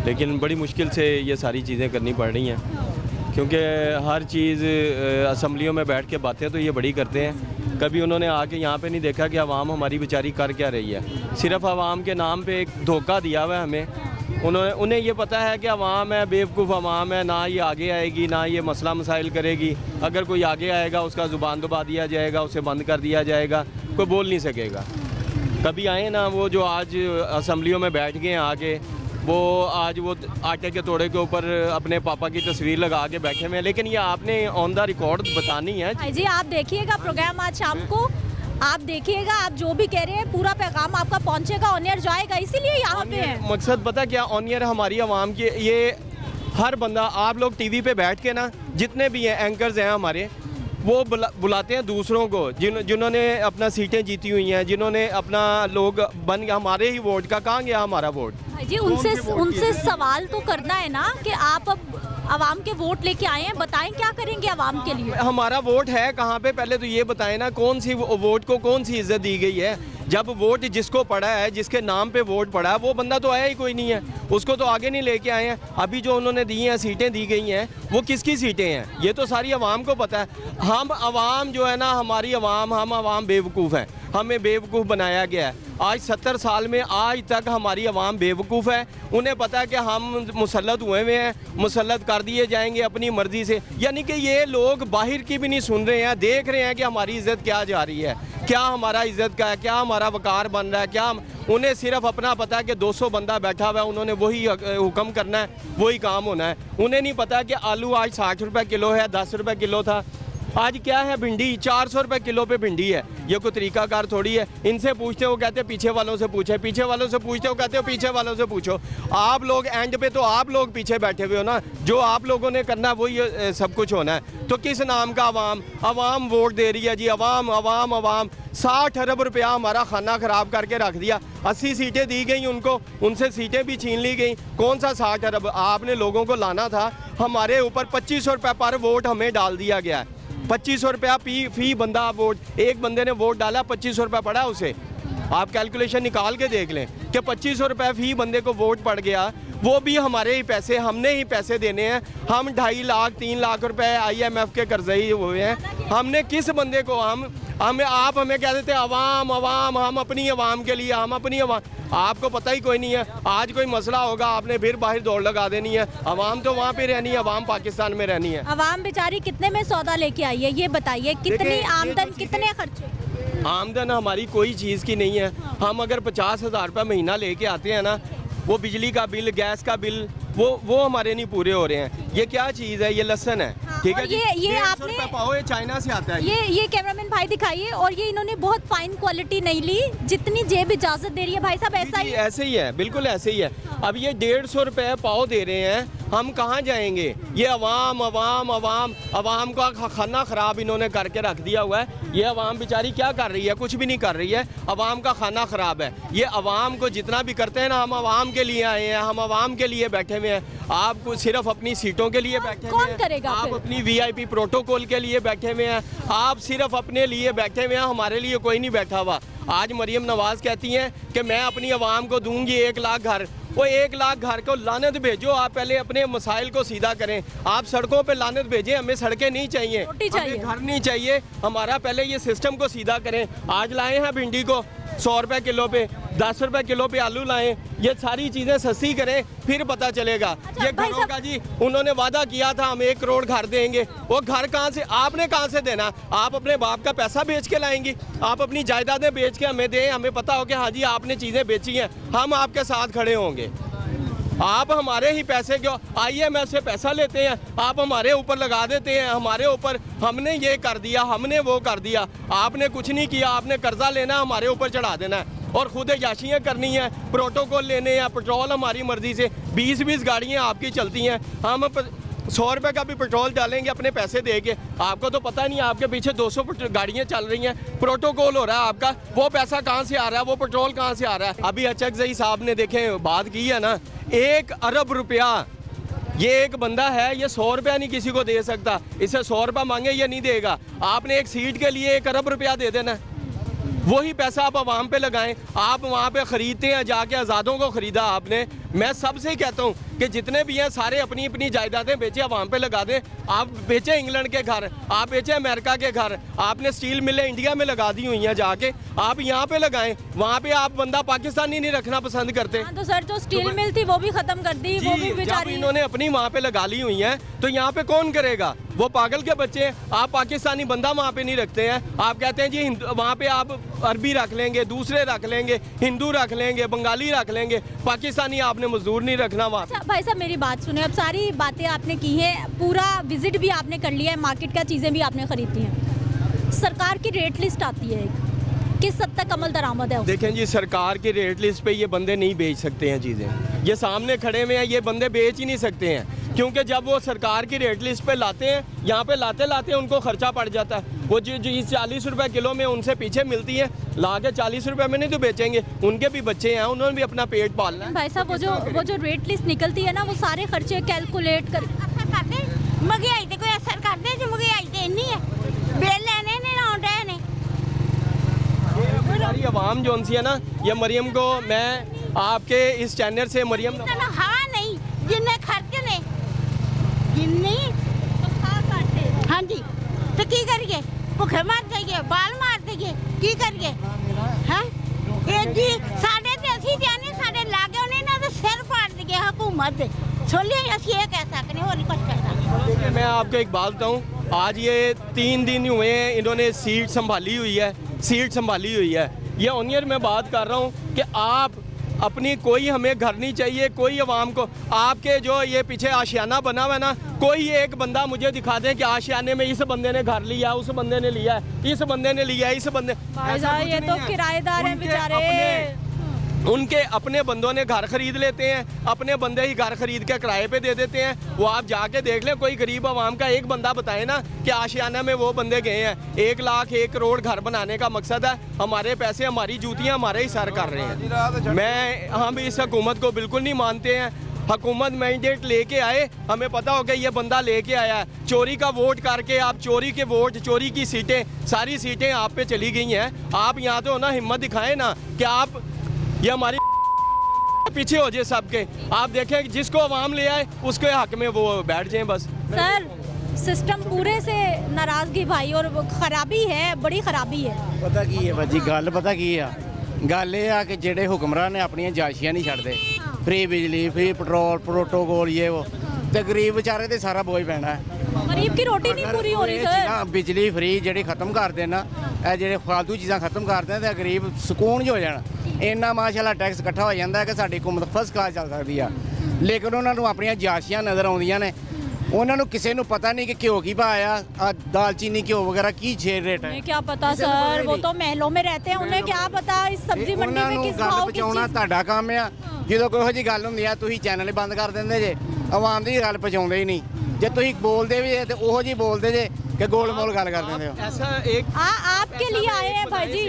S11: लेकिन बड़ी मुश्किल से ये सारी चीज़ें करनी पड़ रही हैं, क्योंकि हर चीज़ असम्बलियों में बैठ के बातें तो ये बड़ी करते हैं, कभी उन्होंने आके यहाँ पे नहीं देखा कि आवाम हमारी बेचारी कर क्या रही है। सिर्फ आवाम के नाम पे एक धोखा दिया हुआ है हमें। उन्हें ये पता है कि आवाम है, बेवकूफ़ आवाम है, ना ये आगे आएगी, ना ये मसला मसाइल करेगी। अगर कोई आगे आएगा उसका ज़ुबान दबा दिया जाएगा, उसे बंद कर दिया जाएगा, कोई बोल नहीं सकेगा। कभी आए ना वो जो आज असम्बलियों में बैठ गए हैं आगे, वो आज वो आटे के तोड़े के ऊपर अपने पापा की तस्वीर लगा के बैठे हुए हैं। लेकिन ये आपने ऑन द रिकॉर्ड बतानी है।
S1: भाई जी आप देखिएगा प्रोग्राम आज शाम को, आप देखिएगा, आप जो भी कह रहे हैं पूरा पैगाम आपका पहुंचेगा, ऑन एयर जाएगा, इसीलिए यहाँ पे है।
S11: मकसद पता क्या, ऑन एयर हमारी आवाम की, ये हर बंदा, आप लोग टीवी पे बैठ के ना जितने भी हैं एंकर्स हैं हमारे, वो बुलाते हैं दूसरों को जिन्होंने अपना सीटें जीती हुई हैं, जिन्होंने अपना लोग बन, हमारे ही वोट का, कहाँ गया हमारा वोट?
S1: भाई जी उनसे सवाल तो करना है ना कि आप अब आवाम के वोट लेके आए हैं, बताएं क्या करेंगे आवाम के लिए।
S11: हमारा वोट है कहाँ पे, पहले तो ये बताएं ना, कौन सी वोट को कौन सी इज्जत दी गई है। जब वोट जिसको पड़ा है, जिसके नाम पे वोट पड़ा है, वो बंदा तो आया ही कोई नहीं है, उसको तो आगे नहीं लेके आए हैं। अभी जो उन्होंने दी हैं सीटें दी गई हैं, वो किसकी सीटें हैं ये तो सारी आवाम को पता है। हम आवाम जो है ना, हमारी आवाम, हम आवाम बेवकूफ़ हैं, हमें बेवकूफ़ बनाया गया है। आज 70 साल में आज तक हमारी आवाम बेवकूफ़ है। उन्हें पता है कि हम मुसल्लत हुए हुए हैं, मुसल्लत कर दिए जाएंगे अपनी मर्ज़ी से। यानी कि ये लोग बाहर की भी नहीं सुन रहे हैं, देख रहे हैं कि हमारी इज़्ज़त क्या जा रही है, क्या हमारा इज़्ज़त का है, क्या हमारा वकार बन रहा है, क्या उन्हें सिर्फ अपना पता है कि 200 बंदा बैठा हुआ है, उन्होंने वही हुक्म करना है, वही काम होना है। उन्हें नहीं पता कि आलू आज 60 रुपये किलो है, 10 रुपये किलो था, आज क्या है भिंडी 400 रुपये किलो पे भिंडी है। ये कोई तरीकाकार थोड़ी है। इनसे पूछते हो कहते पीछे वालों से पूछे, पीछे वालों से पूछते हो कहते हो पीछे वालों से पूछो। आप लोग एंड पे तो आप लोग पीछे बैठे हुए हो ना, जो आप लोगों ने करना है वही सब कुछ होना है। तो किस नाम का आवाम वोट दे रही है जी? आवाम 60 अरब रुपया हमारा खाना ख़राब करके रख दिया। 80 सीटें दी गई उनको, उनसे सीटें भी छीन ली गई। कौन सा 60 अरब? आपने लोगों को लाना था, हमारे ऊपर 2500 रुपये पर वोट हमें डाल दिया गया है। 2500 रुपया फी बंदा वोट, एक बंदे ने वोट डाला 2500 रुपया पड़ा उसे। आप कैलकुलेशन निकाल के देख लें कि 2500 रुपये फी बंदे को वोट पड़ गया, वो भी हमारे ही पैसे, हमने ही पैसे देने हैं। हम 2.5 लाख 3 लाख रुपए IMF के कर्जे ही हुए हैं। हमने किस बंदे को आप हमें कह देते अवाम, हम अपनी अवाम के लिए, हम अपनी अवाम, आपको पता ही कोई नहीं है। आज कोई मसला होगा आपने फिर बाहर दौड़ लगा देनी है। अवाम तो वहाँ पे रहनी है, अवाम पाकिस्तान में रहनी है।
S1: अवाम बेचारी कितने में सौदा लेके आई है ये बताइए, कितनी आमदन, कितने खर्चे?
S11: आमदन हमारी कोई चीज़ की नहीं है। हम अगर 50,000 रुपये महीना लेके आते हैं ना, वो बिजली का बिल, गैस का बिल, वो हमारे नहीं पूरे हो रहे हैं। ये क्या चीज़ है? ये लहसन है, ठीक है।
S1: ये आपने
S11: पाओ, ये चाइना से आता है।
S1: ये कैमरामैन भाई दिखाइए। और ये इन्होंने बहुत फाइन क्वालिटी नहीं ली, जितनी जेब इजाजत दे रही है। भाई साहब ऐसा ही
S11: ऐसे ही है, बिल्कुल ऐसे ही है। अब ये 150 रुपये पाव दे रहे हैं, हम कहाँ जाएंगे? ये अवाम का खाना ख़राब इन्होंने करके रख दिया हुआ है। ये अवाम बेचारी क्या कर रही है? कुछ भी नहीं कर रही है। अवाम का खाना ख़राब है। ये अवाम को जितना भी करते हैं ना, हम अवाम के लिए आए हैं, हम अवाम के लिए बैठे हुए हैं। आप सिर्फ अपनी सीटों के लिए बैठे हुए हैं,
S1: कौन करेगा?
S11: आप अपनी VIP प्रोटोकॉल के लिए बैठे हुए हैं, आप सिर्फ अपने लिए बैठे हुए हैं, हमारे लिए कोई नहीं बैठा हुआ। आज मरियम नवाज़ कहती हैं कि मैं अपनी आवाम को दूंगी 1 लाख घर। वो 1 लाख घर को लानत भेजो। आप पहले अपने मसाइल को सीधा करें। आप सड़कों पे लानत भेजें, हमें सड़कें नहीं चाहिए, हमें घर नहीं चाहिए। हमारा पहले ये सिस्टम को सीधा करें। आज लाए हैं भिंडी को 100 रुपये किलो पे, 10 रुपये किलो पे आलू लाएं। ये सारी चीज़ें सस्ती करें, फिर पता चलेगा। ये घरों का जी उन्होंने वादा किया था हम 1 करोड़ घर देंगे। वो घर कहाँ से, आपने कहाँ से देना? आप अपने बाप का पैसा बेच के लाएंगी? आप अपनी जायदादें बेच के हमें दें, हमें पता हो कि हाँ जी आपने चीज़ें बेची हैं, हम आपके साथ खड़े होंगे। आप हमारे ही पैसे क्यों IMF से पैसा लेते हैं? आप हमारे ऊपर लगा देते हैं, हमारे ऊपर हमने ये कर दिया, हमने वो कर दिया। आपने कुछ नहीं किया, आपने कर्जा लेना, हमारे ऊपर चढ़ा देना है और खुद याशियाँ करनी है, प्रोटोकॉल लेने हैं, पेट्रोल हमारी मर्जी से 20-20 गाड़ियाँ आपकी चलती हैं। हम 100 रुपये का भी पेट्रोल डालेंगे अपने पैसे दे के। आपको तो पता नहीं, आपके पीछे 200 गाड़ियाँ चल रही हैं, प्रोटोकॉल हो रहा है आपका। वो पैसा कहाँ से आ रहा है? वो पेट्रोल कहाँ से आ रहा है? अभी अचकज़ई साहब ने देखे बात की है ना, 1 अरब रुपया ये एक बंदा है, ये 100 रुपया नहीं किसी को दे सकता। इसे 100 रुपया मांगे ये नहीं देगा। आपने एक सीट के लिए 1 अरब रुपया दे देना, वही पैसा आप आवाम पे लगाएं। आप वहाँ पे ख़रीदते हैं, जाके आज़ादों को ख़रीदा आपने। मैं सबसे ही कहता हूँ कि जितने भी हैं सारे अपनी अपनी जायदादें बेचें, आवाम पे लगा दें। आप बेचें इंग्लैंड के घर, आप बेचें अमेरिका के घर, आपने स्टील मिलें इंडिया में लगा दी हुई हैं, जाके आप यहाँ पे लगाएं। वहाँ पे आप बंदा पाकिस्तानी नहीं रखना पसंद करते।
S1: तो सर जो स्टील मिल थी वो भी ख़त्म कर दी, वो भी बेचारी
S11: इन्होंने अपनी वहाँ पे लगा ली हुई हैं, तो यहाँ पे कौन करेगा? वो पागल के बच्चे हैं। आप पाकिस्तानी बंदा वहाँ पे नहीं रखते हैं। आप कहते हैं जी वहाँ पे आप अरबी रख लेंगे, दूसरे रख लेंगे, हिंदू रख लेंगे, बंगाली रख लेंगे, पाकिस्तानी आपने मजदूर नहीं रखना वहाँ।
S1: अच्छा भाई साहब मेरी बात सुने, अब सारी बातें आपने की हैं, पूरा विजिट भी आपने कर लिया है, मार्केट का चीज़ें भी आपने खरीदी हैं। सरकार की रेट लिस्ट आती है एक, किस हद तक अमल दरामद है?
S11: देखें जी, सरकार की रेट लिस्ट पे ये बंदे नहीं बेच सकते हैं चीज़ें। ये सामने खड़े हुए हैं, ये बंदे बेच ही नहीं सकते हैं, क्योंकि जब वो सरकार की रेट लिस्ट पे लाते हैं, यहाँ पे लाते लाते उनको खर्चा पड़ जाता है। वो जो 40 रुपए किलो में उनसे पीछे मिलती है, ला के 40 रुपए में नहीं तो बेचेंगे, उनके भी बच्चे हैं, उन्होंने भी अपना पेट पालना है।
S1: भाई साहब वो जो रेट लिस्ट निकलती है ना, वो सारे खर्चे कैलकुलेट कर
S12: महंगाई ते कोई असर करदे जो महंगाई ते इन्नी है बिल लेने ने ना आउंदे ने
S11: सारी आवाम जो सी है ना, ये मरियम को मैं आपके इस चैनल से मरियम
S12: हवा नहीं जिन्ने खर्च ने जिन्नी हाँ जी तो की करिए भुखे मार जाइए बाल मार देइए की करिए हैं ये जी साडे ते असि जाने साडे लागे उन्हें ना तो सिर फाड़ दिए हुकूमत दे छोलिए असि ये कह सकने और नहीं कुछ कर सकते।
S11: मैं आपको एक बात बताऊं, आज ये 3 दिन हुए हैं इन्होंने सीट संभाली हुई है। ये ऑनियर में बात कर रहा हूँ कि आप अपनी कोई हमें घर नहीं चाहिए, कोई अवाम को आपके जो ये पीछे आशियाना बना हुआ है ना, कोई एक बंदा मुझे दिखा दें कि आशियाने में इस बंदे ने घर लिया, उस बंदे ने लिया, इस बंदे ने लिया, इस बंदे।
S1: ये तो किराएदार हैं बेचारे,
S11: उनके अपने बंदों ने घर खरीद लेते हैं, अपने बंदे ही घर खरीद के किराए पे दे देते हैं। वो आप जाके देख लें, कोई गरीब आवाम का एक बंदा बताए ना कि आशियाना में वो बंदे गए हैं। 1 लाख 1 करोड़ घर बनाने का मकसद है, हमारे पैसे हमारी जूतियाँ हमारे ही सर कर रहे हैं। हम इस हुकूमत को बिल्कुल नहीं मानते हैं। हुकूमत मैंडेट लेके आए, हमें पता हो गया ये बंदा लेके आया है, चोरी का वोट करके आप चोरी के वोट, चोरी की सीटें, सारी सीटें आप पे चली गई हैं। आप यहाँ तो ना हिम्मत दिखाएं ना कि आप ये हमारी पीछे हो जाए सबके। आप देखें कि जिसको अवाम ले आए उसके हक में वो बैठ जाएं बस।
S1: सर सिस्टम पूरे से नाराजगी भाई और खराबी है, बड़ी खराबी है।
S13: पता की है भाजी गल, पता की है गल ये आ कि जेडे हुक्मरान ने अपनी जायशियां नहीं छड्डदे, फ्री बिजली, फ्री पेट्रोल, प्रोटोकॉल, ये वो ते गरीब बेचारे ते सारा बोझ पैना है।
S1: गरीब की रोटी नहीं पूरी हो रही सर।
S13: बिजली फ्री जेडी खत्म कर देना, ਇਹ ਜਿਹੜੇ फालतू चीज़ां खत्म कर दें तो गरीब सुकून जो हो जाना। ਇੰਨਾ ਮਾਸ਼ਾਅੱਲਾ ਟੈਕਸ ਇਕੱਠਾ ਹੋ ਜਾਂਦਾ ਹੈ ਕਿ ਸਾਡੀ ਹਕੂਮਤ ਫਸਟ ਕਲਾਸ ਚੱਲ ਸਕਦੀ ਆ, ਲੇਕਿਨ ਉਹਨਾਂ ਨੂੰ ਆਪਣੀਆਂ ਜਾਸ਼ੀਆਂ ਨਜ਼ਰ ਆਉਂਦੀਆਂ ਨੇ। ਉਹਨਾਂ ਨੂੰ ਕਿਸੇ ਨੂੰ ਪਤਾ नहीं कि घ्यो की भाव आ, दालचीनी घ्यो वगैरह की रेट है।
S1: क्या पता सर, वो तो महलों में रहते हैं, उन्हें क्या पता इस सब्जी मंडी में किस भाव की
S13: ਪਹੁੰਚਾਉਣਾ ਤੁਹਾਡਾ ਕੰਮ ਆ। ਜਦੋਂ ਕੋਈ ਇਹੋ ਜਿਹੀ ਗੱਲ ਹੁੰਦੀ ਆ ਤੁਸੀਂ ਚੈਨਲ ਬੰਦ ਕਰ ਦਿੰਦੇ ਜੇ, ਆਵਾਮ ਦੀ ਗੱਲ ਪਹੁੰਚਾਉਂਦੇ ਹੀ ਨਹੀਂ। ਜੇ ਤੁਸੀਂ ਬੋਲਦੇ ਵੀ ਜੇ ਤੇ ਉਹੋ ਜਿਹੀ ਬੋਲਦੇ ਜੇ कि गोलमोल गल कर देते हो।
S11: ऐसा एक
S1: आपके लिए आए हैं भाई जी,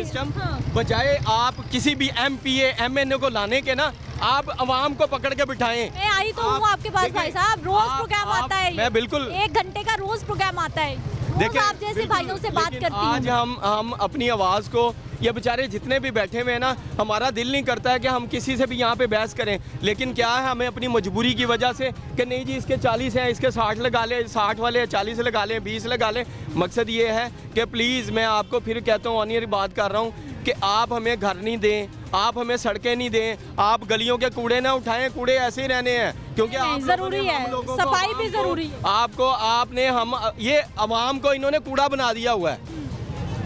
S11: बजाय आप किसी भी MPA MNA को लाने के ना, आप अवाम को पकड़ के बिठाएं।
S1: मैं आई तो हूँ आपके पास भाई साहब, रोज प्रोग्राम आता है।
S11: मैं बिल्कुल
S1: 1 घंटे का रोज प्रोग्राम आता है। देखिए आप जैसे भाइयों से बात करती हूँ।
S11: आज हम अपनी आवाज़ को, ये बेचारे जितने भी बैठे हुए हैं ना, हमारा दिल नहीं करता है कि हम किसी से भी यहाँ पे बहस करें, लेकिन क्या है हमें अपनी मजबूरी की वजह से कि नहीं जी इसके 40 हैं, इसके 60 लगा लें, 60 वाले 40 लगा लें, 20 लगा लें। मकसद ये है कि प्लीज़ मैं आपको फिर कहता हूँ, ऑनियर बात कर रहा हूँ कि आप हमें घर नहीं दें, आप हमें सड़कें नहीं दें, आप गलियों के कूड़े ना उठाएं, कूड़े ऐसे ही रहने हैं क्योंकि आप
S1: ज़रूरी है, सफाई भी ज़रूरी है।
S11: आपने हम ये अवाम को इन्होंने कूड़ा बना दिया हुआ है।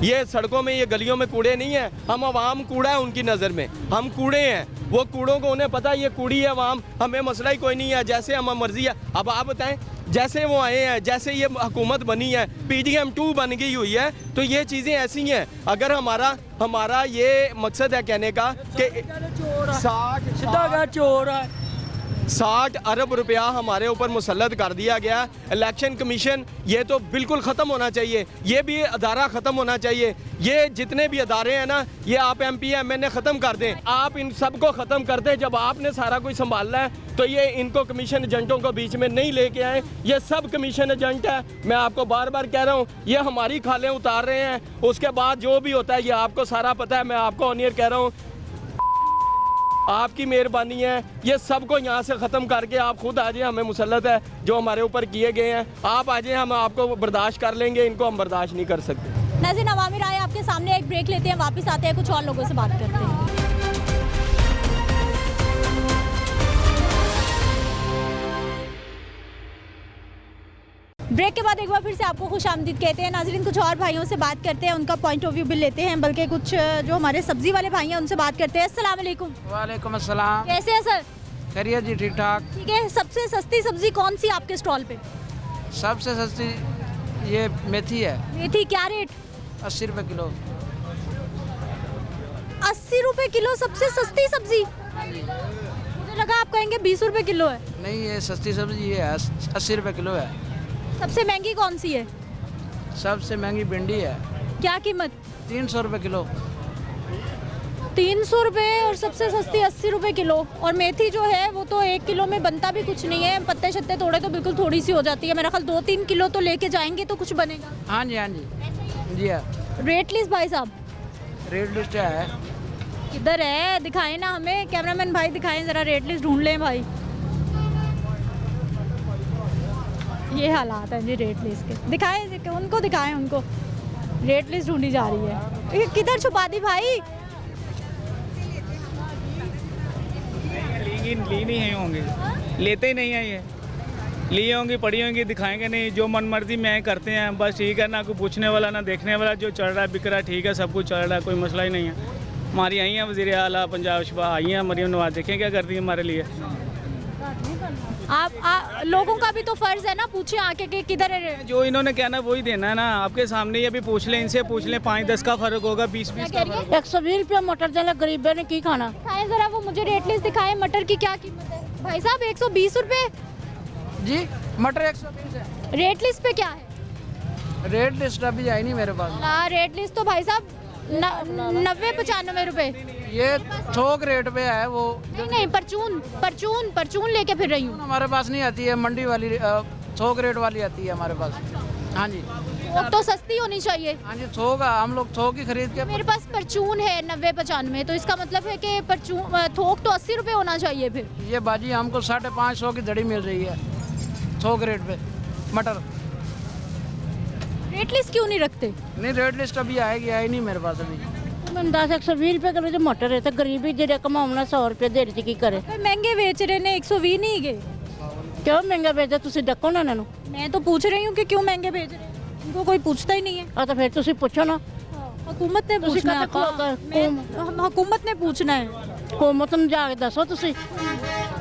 S11: ये सड़कों में, ये गलियों में कूड़े नहीं है, हम अवाम कूड़ा है उनकी नज़र में, हम कूड़े हैं। वो कूड़ों को उन्हें पता है ये कूड़ी है अवाम, हमें मसला ही कोई नहीं है, जैसे हम मर्जी है। अब आप बताएं, जैसे वो आए हैं, जैसे ये हुकूमत बनी है, PDM 2 बन गई हुई है, तो ये चीज़ें ऐसी हैं। अगर हमारा ये मकसद है कहने का कि 60 अरब रुपया हमारे ऊपर मुसल्लत कर दिया गया। इलेक्शन कमीशन ये तो बिल्कुल ख़त्म होना चाहिए, ये भी अदारा ख़त्म होना चाहिए। ये जितने भी अदारे हैं ना, ये आप MP MNA ख़त्म कर दें। आप इन सब को ख़त्म कर दें। जब आपने सारा कुछ संभालना है तो ये इनको कमीशन एजेंटों को बीच में नहीं लेके आए। ये सब कमीशन एजेंट है, मैं आपको बार बार कह रहा हूँ, ये हमारी खालें उतार रहे हैं। उसके बाद जो भी होता है ये आपको सारा पता है। मैं आपको ऑनियर कह रहा हूँ, आपकी मेहरबानी है, ये सबको यहाँ से ख़त्म करके आप खुद आ जाए। हमें मुसल्लत है जो हमारे ऊपर किए गए हैं, आप आ जाए, हम आपको बर्दाश्त कर लेंगे, इनको हम बर्दाश्त नहीं कर सकते।
S1: नाज़रीन, अवामी राय आपके सामने, एक ब्रेक लेते हैं, वापस आते हैं, कुछ और लोगों से बात करते हैं। ब्रेक के बाद एक बार फिर से आपको खुशामदीद कहते हैं। नाज़रीन, कुछ और भाइयों से बात करते हैं, उनका पॉइंट ऑफ व्यू भी लेते हैं, बल्कि कुछ जो हमारे सब्जी वाले भाई हैं उनसे बात करते हैं। अस्सलाम वालेकुम।
S14: वालेकुम अस्सलाम।
S1: कैसे हैं सर?
S14: खैरियत जी, ठीक ठाक।
S1: ठीक है। सबसे सस्ती सब्जी कौन सी आपके स्टॉल पे?
S14: सबसे सस्ती ये मेथी है।
S1: मेथी क्या रेट?
S14: 80 रुपये किलो।
S1: 80 रुपये किलो सबसे सस्ती सब्जी? लगा आप कहेंगे 20 रुपए किलो है।
S14: नहीं, ये सस्ती सब्जी है, 80 रुपए किलो है।
S1: सबसे महंगी कौन सी है?
S14: सबसे महंगी भिंडी है,
S1: क्या कीमत?
S14: 300 रुपए किलो।
S1: 300 रुपए और सबसे सस्ती 80 रुपए किलो। और मेथी जो है वो तो 1 किलो में बनता भी कुछ नहीं है, पत्ते शत्ते तोड़े तो बिल्कुल थोड़ी सी हो जाती है। मेरा ख्याल 2-3 किलो तो लेके जाएंगे तो कुछ बनेगा।
S14: हाँ जी, हाँ जी, जी हाँ।
S1: रेट लिस्ट भाई साहब
S14: रेट लिस्ट है,
S1: किधर है? दिखाएं ना हमें, कैमरामैन भाई दिखाएं जरा, रेट लिस्ट ढूंढ लें भाई। ये हालात हैं जी रेट लिस्ट के। दिखाएं उनको, दिखाएं उनको, रेट लिस्ट ढूंढी जा रही है। ये किधर छुपा दी भाई?
S15: ली नहीं है होंगे, लेते ही नहीं है ये, लिए होंगी पड़ी होंगी, दिखाएंगे नहीं, जो मन मर्जी में करते हैं बस, ठीक है। ना कोई पूछने वाला ना देखने वाला, जो चल रहा है बिक रहा है, ठीक है, सब कुछ चल रहा है, कोई मसला ही नहीं है। हमारी आई हैं वज़ीर आला पंजाब शबा आई हैं मरीम नवाज, देखें क्या करती है हमारे लिए।
S1: आप लोगों का भी तो फर्ज है ना, पूछे आके कि किधर है।
S15: जो इन्होंने कहना वही देना है ना, आपके सामने ये भी पूछ लें, इनसे पूछ लें, 5-10 का फर्क होगा, 20-20 का फर्क।
S12: 120 रुपया मटर देना, गरीबों ने की खाना।
S1: दिखाएं जरा वो मुझे रेट लिस्ट दिखाएं, मटर की क्या कीमत है भाई साहब? 120 रुपए
S14: जी। मटर 120 है।
S1: रेट लिस्ट पे क्या है?
S14: रेट लिस्ट अभी आई नहीं मेरे पास।
S1: रेट लिस्ट तो भाई साहब 90-95 रुपए।
S14: ये थोक रेट पे है वो।
S1: नहीं, परचून लेके फिर रही हूँ।
S14: हमारे पास नहीं आती है, मंडी वाली थोक रेट वाली आती है हमारे पास। हाँ जी,
S1: वो तो सस्ती होनी चाहिए।
S14: हाँ जी, थोक हम लोग थोक ही खरीद के।
S1: मेरे पास परचून है 90-95, तो इसका मतलब है कि परचून थोक तो 80 रुपए होना चाहिए फिर।
S14: ये बाजी हमको 550 की दड़ी मिल रही है थोक रेट पे मटर।
S1: रेट लिस्ट क्यों नहीं रखते?
S14: नहीं, रेट लिस्ट अभी आएगी, आई नहीं मेरे पास अभी।
S12: 120 रुपए किलो जो मटर है, तो गरीबी ਜਿਹੜੇ ਕਮਾਉਣਾ 100 रुपए ਦੇ ਵਿੱਚ ਕੀ ਕਰੇ?
S1: महंगे बेच रहे ने, 120 नहीं गए।
S12: ਕਿਉਂ ਮਹਿੰਗਾ ਵੇਚਦੇ? ਤੁਸੀਂ ਡੱਕੋ ਨਾ ਇਹਨਾਂ ਨੂੰ।
S1: मैं तो पूछ रही हूँ कि क्यों महंगे बेच रहे हैं, उनको कोई पूछता ही नहीं है।
S12: ਆ ਤਾਂ ਫਿਰ ਤੁਸੀਂ ਪੁੱਛੋ ਨਾ।
S1: हुकूमत ने पूछना है, हुकूमत ने पूछना है।
S12: हुकूमत ਨੂੰ ਜਾ ਕੇ ਦੱਸੋ ਤੁਸੀਂ।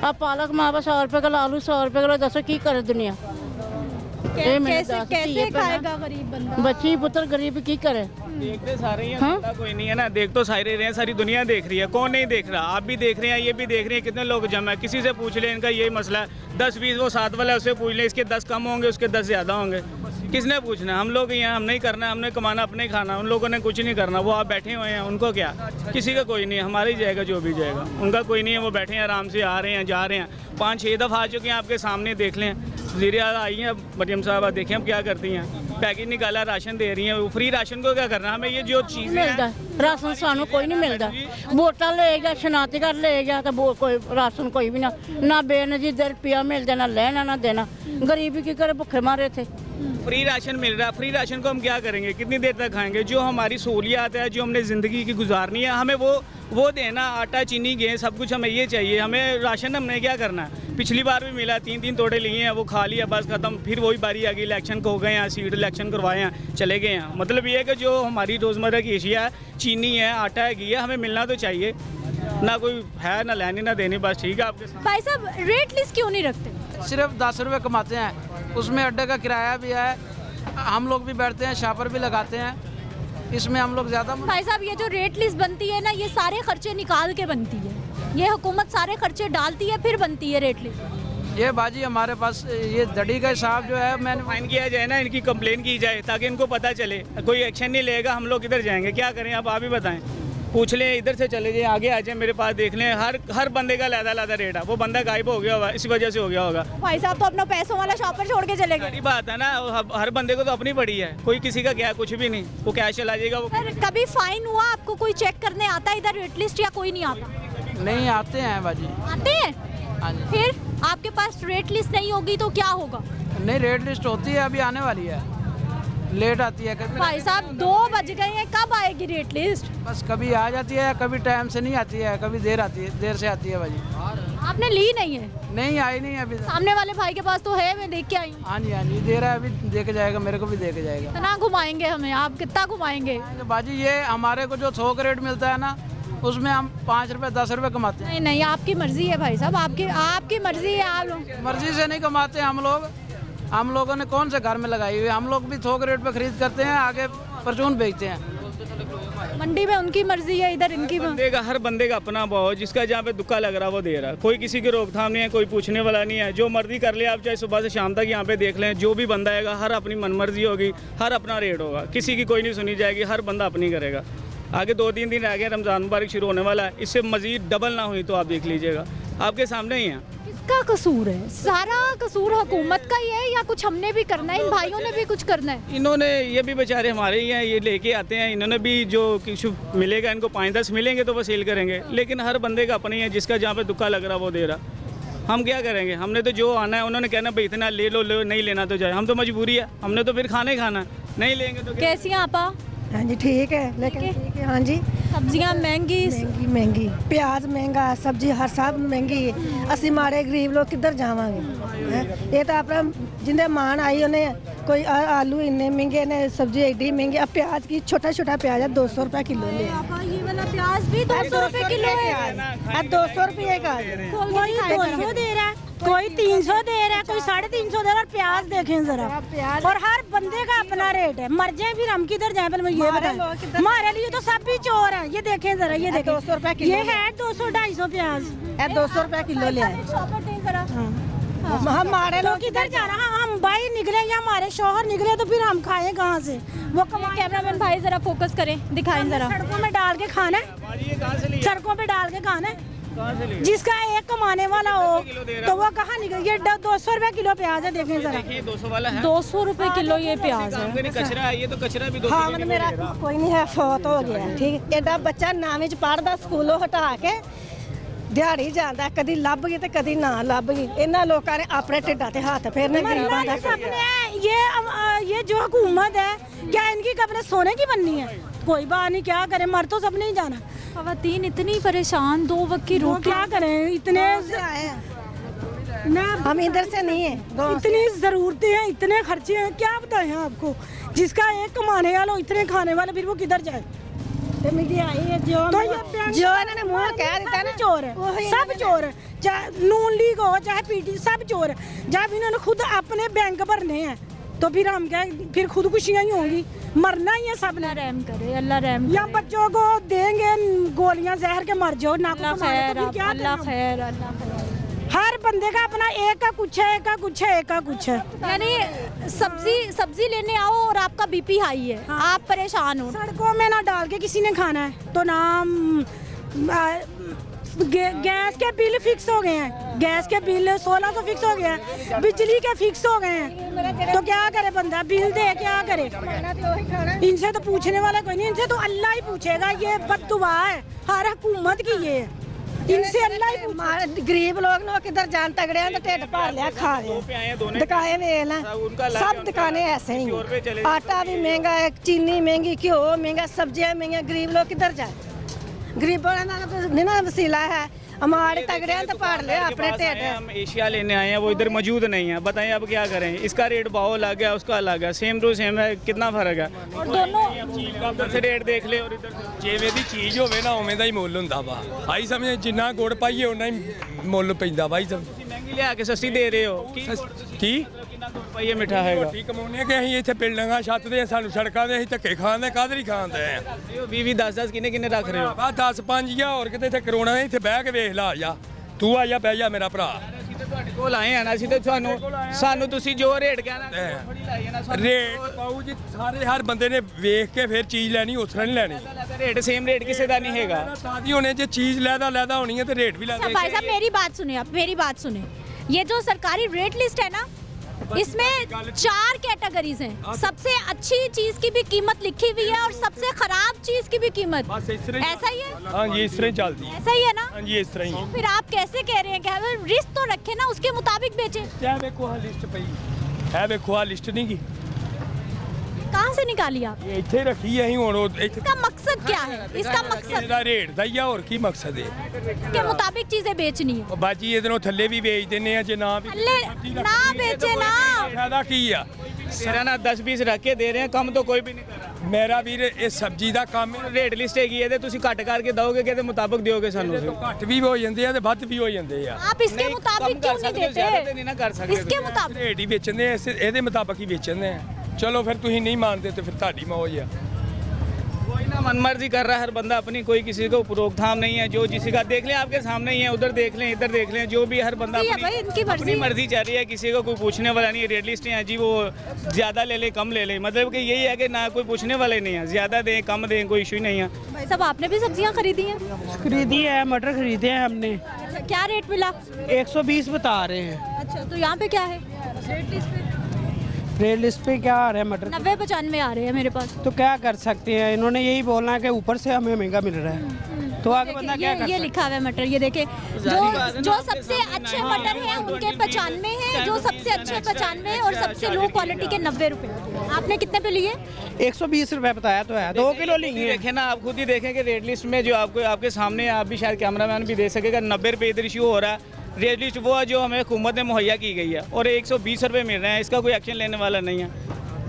S12: ਆ ਪਾਲਕ ਮਾਵਾ 100 रुपए किलो, आलू 100 रुपए किलो, ਦੱਸੋ ਕੀ ਕਰੇ ਦੁਨੀਆ?
S1: कैसे खाएगा गरीब बंदा?
S12: बच्ची पुत्र गरीब की करे?
S15: देखते सारे ही हैं, कोई नहीं है ना, देख तो सारे रहे हैं, सारी दुनिया देख रही है, कौन नहीं देख रहा? आप भी देख रहे हैं, ये भी देख रहे हैं, कितने लोग जमा है। किसी से पूछ ले, इनका यही मसला है, 10-20 वो साथ वाला है, उससे पूछ ले, इसके 10 कम होंगे, उसके 10 ज़्यादा होंगे। किसने पूछना? हम लोग ही हैं, हम नहीं करना, हमने कमाना, अपने ही खाना, उन लोगों ने कुछ नहीं करना। वो आप बैठे हुए हैं, उनको क्या? किसी का कोई नहीं है, हमारा ही जाएगा जो भी जाएगा, उनका कोई नहीं है। वो बैठे हैं आराम से, आ रहे हैं जा रहे हैं, 5-6 दफ़ा आ चुके हैं, आपके सामने देख लें। वज़ीर आला आई हैं मरियम साहब, देखें हम क्या करती हैं, पैकेज निकाला, राशन दे रही हैं। वो फ्री राशन को क्या करना? हमें ये जो चीज़ें हैं,
S12: राशन सानू कोई नहीं मिलता। वोटा लेगा, शनाती कर लेगा, तो कोई राशन कोई भी ना बेनजीर रुपया मिलता, ना लेना ना देना। गरीबी की करे, भुखे मारे थे।
S15: फ्री राशन मिल रहा है, फ्री राशन को हम क्या करेंगे? कितनी देर तक खाएंगे? जो हमारी सहूलियात है, जो हमने ज़िंदगी की गुजारनी है, हमें वो देना, आटा चीनी गेहूं सब कुछ हमें ये चाहिए। हमें राशन हमने क्या करना है? पिछली बार भी मिला, 3 तोड़े लिए हैं, वो खा लिया, बस खत्म। फिर वही बारी आ गई, इलेक्शन को हो गए हैं, सीट इलेक्शन करवाए हैं, चले गए हैं। मतलब ये है कि जो हमारी रोज़मर्रा की एशिया है, चीनी है, आटा है, घी है, हमें मिलना तो चाहिए ना। कोई है ना लेनी ना देनी, बस ठीक है। आपके
S1: भाई साहब रेट लिस्ट क्यों नहीं रखते?
S14: सिर्फ 10 रुपये कमाते हैं, उसमें अड्डे का किराया भी है, हम लोग भी बैठते हैं, शापर भी लगाते हैं, इसमें हम लोग ज़्यादा।
S1: भाई साहब ये जो रेट लिस्ट बनती है ना, ये सारे खर्चे निकाल के बनती है, ये हुकूमत सारे खर्चे डालती है फिर बनती है रेट लिस्ट।
S14: ये बाजी हमारे पास ये दड़ी का हिसाब जो है, मैंने
S15: फाइन किया जाए ना, इनकी कंप्लेन की जाए ताकि इनको पता चले। कोई एक्शन नहीं लेगा, हम लोग किधर जाएंगे? क्या करें? अब आप ही बताएं। पूछ लें, इधर से चले जाए, आगे आ जाए, मेरे पास देख लें, हर बंदे का लादा रेट है। वो बंदा गायब हो गया होगा, इसी वजह से हो गया होगा।
S1: भाई साहब तो अपना पैसों वाला शॉपर छोड़ के चले गए।
S15: बात है ना, हर बंदे को तो अपनी पड़ी है, कोई किसी का क्या कुछ भी नहीं, वो कैश चला जाएगा। वो
S1: कभी फाइन हुआ आपको? कोई चेक करने आता है इधर रेट लिस्ट या कोई नहीं आता?
S14: नहीं आते हैं बाजी।
S1: आते हैं?
S14: हाँ जी।
S1: फिर आपके पास रेट लिस्ट नहीं होगी तो क्या होगा?
S14: नहीं, रेट लिस्ट होती है, अभी आने वाली है, लेट आती है।
S1: भाई साहब 2 बज गए हैं, कब आएगी रेट लिस्ट?
S14: बस कभी आ जाती है, कभी टाइम से नहीं आती है, कभी देर से आती है भाजी।
S1: आपने ली नहीं है?
S14: नहीं आई नहीं अभी।
S1: सामने वाले भाई के पास तो है, मैं देख के आई हूँ।
S14: हाँ जी, हाँ जी, दे रहा है, अभी दे के जाएगा, मेरे को भी दे के जाएगा।
S1: कितना घुमाएंगे हमें? आप कितना घुमाएंगे?
S14: बाजी ये हमारे को जो थोक रेट मिलता है ना, उसमें हम 5 रुपए 10 रुपए कमाते हैं।
S1: नहीं, आपकी मर्जी है भाई साहब, आपकी मर्जी है। आप लोग
S14: मर्जी से नहीं कमाते हम लोगों ने कौन से घर में लगाई हुई है? हम लोग भी थोक रेट पे खरीद करते हैं, आगे परचून बेचते हैं।
S1: मंडी में उनकी मर्जी है, इधर इनकी
S15: हर बंदे का अपना भाव, जिसका जहाँ पे दुक्का लग रहा है वो दे रहा है। कोई किसी की रोकथाम नहीं है, कोई पूछने वाला नहीं है। जो मर्जी कर ले आप, चाहे सुबह से शाम तक यहाँ पे देख लें, जो भी बंदा आएगा हर अपनी मनमर्जी होगी, हर अपना रेट होगा, किसी की कोई नहीं सुनी जाएगी, हर बंदा अपनी करेगा। आगे 2-3 दिन रह गए, रमज़ान मुबारक शुरू होने वाला है, इससे मज़ीद डबल ना हुई तो आप देख लीजिएगा, आपके सामने ही है।
S1: किसका कसूर है? सारा कसूर हुकूमत का ही है या कुछ हमने भी करना है? इन भाइयों ने भी कुछ करना है?
S15: इन्होंने, ये भी बेचारे हमारे ही हैं, ये लेके आते हैं, इन्होंने भी जो कुछ मिलेगा इनको 5-10 मिलेंगे तो वो सेल करेंगे, लेकिन हर बंदे का अपना ही है, जिसका जहाँ पे दुक्का लग रहा वो दे रहा। हम क्या करेंगे? हमने तो जो आना है, उन्होंने कहना भाई इतना ले लो, नहीं लेना तो जाए, हम तो मजबूरी है, हमने तो फिर खाना ही खाना है, नहीं लेंगे तो।
S1: कैसी हैं आपा?
S16: हाँ जी ठीक है, लेकिन ठीक है। हाँ जी,
S1: सब्जियां महंगी
S16: महंगी, प्याज महंगा, सब्जी हर सब महंगी है। असी मारे गरीब लोग किधर जावांगे? ये तो अपना जिंदे मान आई उन्हें, कोई आलू इन्ने महंगे ने, सब्जी एडी महंगी। अब प्याज की छोटा प्याज है 200 रुपये किलो ले।
S1: ये वाला प्याज भी 200 रुपये किलो है।
S16: 200 रुपये का
S12: कोई 200 दे रहा है, कोई 300 दे रहा है, कोई 350 दे रहा है। और प्याज देखें जरा, और हर बंदे का अपना रेट है। मर जाए फिर हम किधर जाए? पहले ये बताएं, हमारे लिए तो सब भी चोर है। ये देखें जरा, ये देखें
S16: 200 रुपये किलो,
S12: ये है 200-250 प्याज
S16: है, 200 रुपये किलो ले आए। हमारे
S12: लोग किधर जाना? हम भाई निकले या हमारे शौहर निकले तो फिर हम खाएं कहाँ से? वो
S1: कैमरामैन भाई जरा फोकस करें, दिखाएं जरा।
S12: सड़कों में डाल के खाना है, सड़कों पे डाल के खाना है। जिसका एक कमाने वाला हो तो वो कहाँ निकले? ये 200 रुपये किलो प्याज है, देखें जरा।
S15: 200 वाला है,
S1: 200 रुपये किलो ये प्याज है।
S15: कचरा है, ये तो कचरा भी 200
S16: हाँ मतलब मेरा कोई नहीं है, फौत हो गया। ठीक, एडा बच्चा नाम पढ़ता, स्कूलों हटा के दिहाड़ी जाता, कदी लभ गई तो कदी ना लभ गई। इन्होंने लोगों ने अपने ढिड्डा ते हाथ फेरने।
S12: ये जो हुकूमत है, क्या इनकी कपड़े सोने की बननी है? कोई बात नहीं, क्या करें, मर तो सबने ही जाना।
S1: खवातीन इतनी परेशान, 2 वक्त की रोटी,
S12: क्या करें? इतने
S16: हम इधर से नहीं है,
S12: इतनी ज़रूरतें हैं, इतने खर्चे हैं, क्या बताएं आपको? जिसका एक कमाने वाला, इतने खाने वाले, फिर वो किधर जाए?
S16: मीडिया आई है जो इन्होंने मुँह कह देता ना,
S12: चोर है, सब चोर है। चाहे नून लीग हो, चाहे पीटी, सब चोर है। जब इन्होंने खुद अपने बैंक भरने हैं तो फिर हम क्या, फिर खुदकुशियाँ ही होंगी, मरना ही है सब ने।
S1: रहम करे, अल्लाह रहम।
S12: या बच्चों को देंगे गोलियां जहर के मर जाओ ना,
S1: अल्लाह खैर।
S12: हर बंदे का अपना, एक का कुछ है, एक का कुछ है, एक का कुछ है।
S1: यानी सब्जी लेने आओ और आपका बीपी हाई है, हाँ। आप परेशान हो।
S12: सड़कों में ना डाल के किसी ने खाना है तो ना, गैस के बिल फिक्स हो गए हैं, गैस के बिल 1600 फिक्स हो गया है, बिजली के फिक्स हो गए हैं, तो क्या करे बंदा? बिल दे क्या करे? इनसे तो पूछने वाला कोई नहीं, इनसे तो अल्लाह ही पूछेगा। ये बद्दुआ है हर हुकूमत की, ये इनसे अल्लाह ही।
S16: गरीब लोग ना किधर जान, तगड़े हैं तो ढिड भर लिया, खा लिया। दुकानें वेख लें, सब दुकानें ऐसे ही, आटा भी महंगा है, चीनी महंगी, घ्यो महंगा, सब्जियां महंगी। गरीब लोग किधर जाए? गरीबों का वसीला है, हमारे तगड़े हैं तो पाड़ ले अपने ढिड।
S15: हम एशिया लेने आए हैं, वो इधर मौजूद नहीं है, बताएं अब क्या करें? इसका रेट भाव अलग है, उसका अलग है, सेम टू सेम है, कितना फर्क है?
S1: और दोनों
S15: उधर से रेट देख ले और इधर
S17: ਜਿਵੇਂ ਦੀ ਚੀਜ਼ ਹੋਵੇ ਨਾ ਉਵੇਂ ਦਾ ਹੀ ਮੁੱਲ ਹੁੰਦਾ ਵਾ। ਆਈ ਸਮਝ, ਜਿੰਨਾ ਗੁੜ ਪਾਈਏ ਉਨਾ ਹੀ ਮੁੱਲ ਪੈਂਦਾ ਬਾਈ।
S15: महंगी लिया के सस्ती दे रहे हो
S17: ਕੀ
S15: कितना गुड़ पाइए मिठा है?
S17: ਰੋਟੀ ਕਮਾਉਣੇ ਕਿ ਅਸੀਂ ਇੱਥੇ ਬਿਲਡਿੰਗਾਂ ਛੱਤ ਦੇ, ਸਾਨੂੰ ਸੜਕਾਂ ਦੇ, ਅਸੀਂ ਧੱਕੇ ਖਾਂਦੇ, ਕਾਹਦੇ ਲਈ ਖਾਂਦੇ ਆ?
S15: 20-10 ਕਿੰਨੇ ਰੱਖ ਰਹੇ ਹੋ?
S17: ਬਾ 10-5 ਜਾਂ ਹੋਰ ਕਿਤੇ ਇੱਥੇ ਕਰੋਨਾ ਹੈ, ਇੱਥੇ ਬਹਿ ਕੇ ਵੇਖ ਲਾ। ਆ ਜਾ ਤੂੰ, ਆ ਜਾ ਬਹਿ ਜਾ ਮੇਰਾ ਭਰਾ।
S15: ਤੁਹਾਡੇ ਕੋਲ ਆਏ ਆ ਨਾ, ਅਸੀਂ ਤੇ ਸਾਨੂੰ ਤੁਸੀਂ ਜੋ ਰੇਟ ਕਹਿਣਾ ਥੋੜੀ ਲਾਈਏ ਨਾ।
S17: ਰੇਟ ਪਾਉ ਜੀ, ਸਾਰੇ ਹਰ ਬੰਦੇ ਨੇ ਵੇਖ ਕੇ ਫਿਰ ਚੀਜ਼ ਲੈਣੀ, ਉਸ ਤਰ੍ਹਾਂ ਨਹੀਂ ਲੈਣੀ।
S15: रेट सेम रेट किसी का नहीं हैगा।
S17: ताज़ी होने जो चीज़ लैदा होनी है तो रेट भी लैदा।
S1: भाई साहब मेरी बात सुनिए, आप मेरी बात सुने। ये जो सरकारी रेट लिस्ट है ना, इसमें 4 कैटेगरीज हैं। सबसे अच्छी चीज की भी कीमत लिखी हुई है और सबसे खराब चीज की भी कीमत। ऐसा ही है?
S17: हाँ जी, इस तरह चलती है।
S1: ऐसा ही है ना?
S17: हाँ जी, इस तरह ही।
S1: फिर आप कैसे कह रहे हैं कि हमें लिस्ट तो रखे ना, उसके मुताबिक बेचे?
S17: क्या देखो हाँ लिस्ट पई है, देखो हाँ लिस्ट नहीं की,
S1: कहाँ से निकाली आप?
S17: ये इत्थे रखी है।
S1: इसका मकसद क्या है? इसका मकसद
S17: रेट दा ही और की मकसद है?
S1: इसके मुताबिक चीजें बेचनी है।
S17: बाजी इधरों थल्ले भी बेच देने हैं, जे ना भी
S1: ना बेचे ना,
S17: फायदा की है?
S15: मेरा ना 10-20 रख के दे रहे हैं, कम तो कोई भी नहीं कर रहा।
S17: मेरा भी ये सब्जी का काम है,
S15: रेट लिस्ट हैगी है, ਤੁਸੀਂ ਘੱਟ ਕਰਕੇ ਦੋਗੇ ਕਿ ਇਹਦੇ ਮੁਤਾਬਕ ਦਿਓਗੇ ਸਾਨੂੰ?
S17: ਘੱਟ ਵੀ ਹੋ ਜਾਂਦੇ ਆ ਤੇ ਵੱਧ ਵੀ ਹੋ ਜਾਂਦੇ ਆ।
S1: आप इसके मुताबिक क्यों नहीं देते?
S15: ਜ਼ਿਆਦਾ ਨਹੀਂ ਨਾ ਕਰ ਸਕਦੇ।
S1: इसके मुताबिक
S17: ਰੇਟ ਹੀ ਵੇਚਦੇ ਆ, ਇਹਦੇ ਮੁਤਾਬਕ ਹੀ ਵੇਚਦੇ ਆ। ਚਲੋ ਫਿਰ ਤੁਸੀਂ ਨਹੀਂ ਮੰਨਦੇ ਤੇ ਫਿਰ ਤੁਹਾਡੀ ਮੌਜ ਆ।
S15: ਕੋਈ ਨਾ मनमर्जी कर रहा है हर बंदा अपनी, कोई किसी को रोकथाम नहीं है। जो जिसी का देख लें आपके सामने ही है, उधर देख लें इधर देख लें, जो भी हर बंदा अपनी मर्जी चल रही है, किसी को कोई पूछने वाला नहीं है। रेट लिस्ट है जी, वो ज़्यादा ले ले कम ले ले, मतलब कि यही है कि ना कोई पूछने वाले नहीं है, ज़्यादा दें कम दें कोई इशू नहीं है।
S1: भाई साहब आपने भी सब्जियां खरीदी हैं?
S18: खरीदी है, मटर खरीदे हैं हमने।
S1: अच्छा, क्या रेट मिला?
S18: 120 बता रहे हैं।
S1: अच्छा, तो यहाँ पे क्या है रेट लिस्ट पे?
S18: रेट लिस्ट पे क्या आ रहा है? मटर
S1: 90-95 आ रहे हैं मेरे पास।
S18: तो क्या कर सकते हैं, इन्होंने यही बोलना है कि ऊपर से हमें महंगा मिल रहा है, तो आगे बंदा क्या कर सकता है?
S1: ये लिखा हुआ है मटर, ये देखे जो सबसे अच्छे मटर हैं उनके 95 हैं, जो सबसे अच्छे 95 हैं और सबसे लो क्वालिटी के 90 रुपए। आपने कितने पे लिए?
S18: 120 रुपए बताया तो है, 2 किलो लिए।
S15: देखें ना, आप खुद ही देखें कि रेट लिस्ट में जो आपको आपके सामने, आप भी शायद कैमरामैन भी देख सकेगा, 90 रुपये इधर इशू हो रहा है। रेट लिस्ट वो है जो हमें हुकूमत ने मुहैया की गई है और 120 रुपये मिल रहे हैं, इसका कोई एक्शन लेने वाला नहीं है,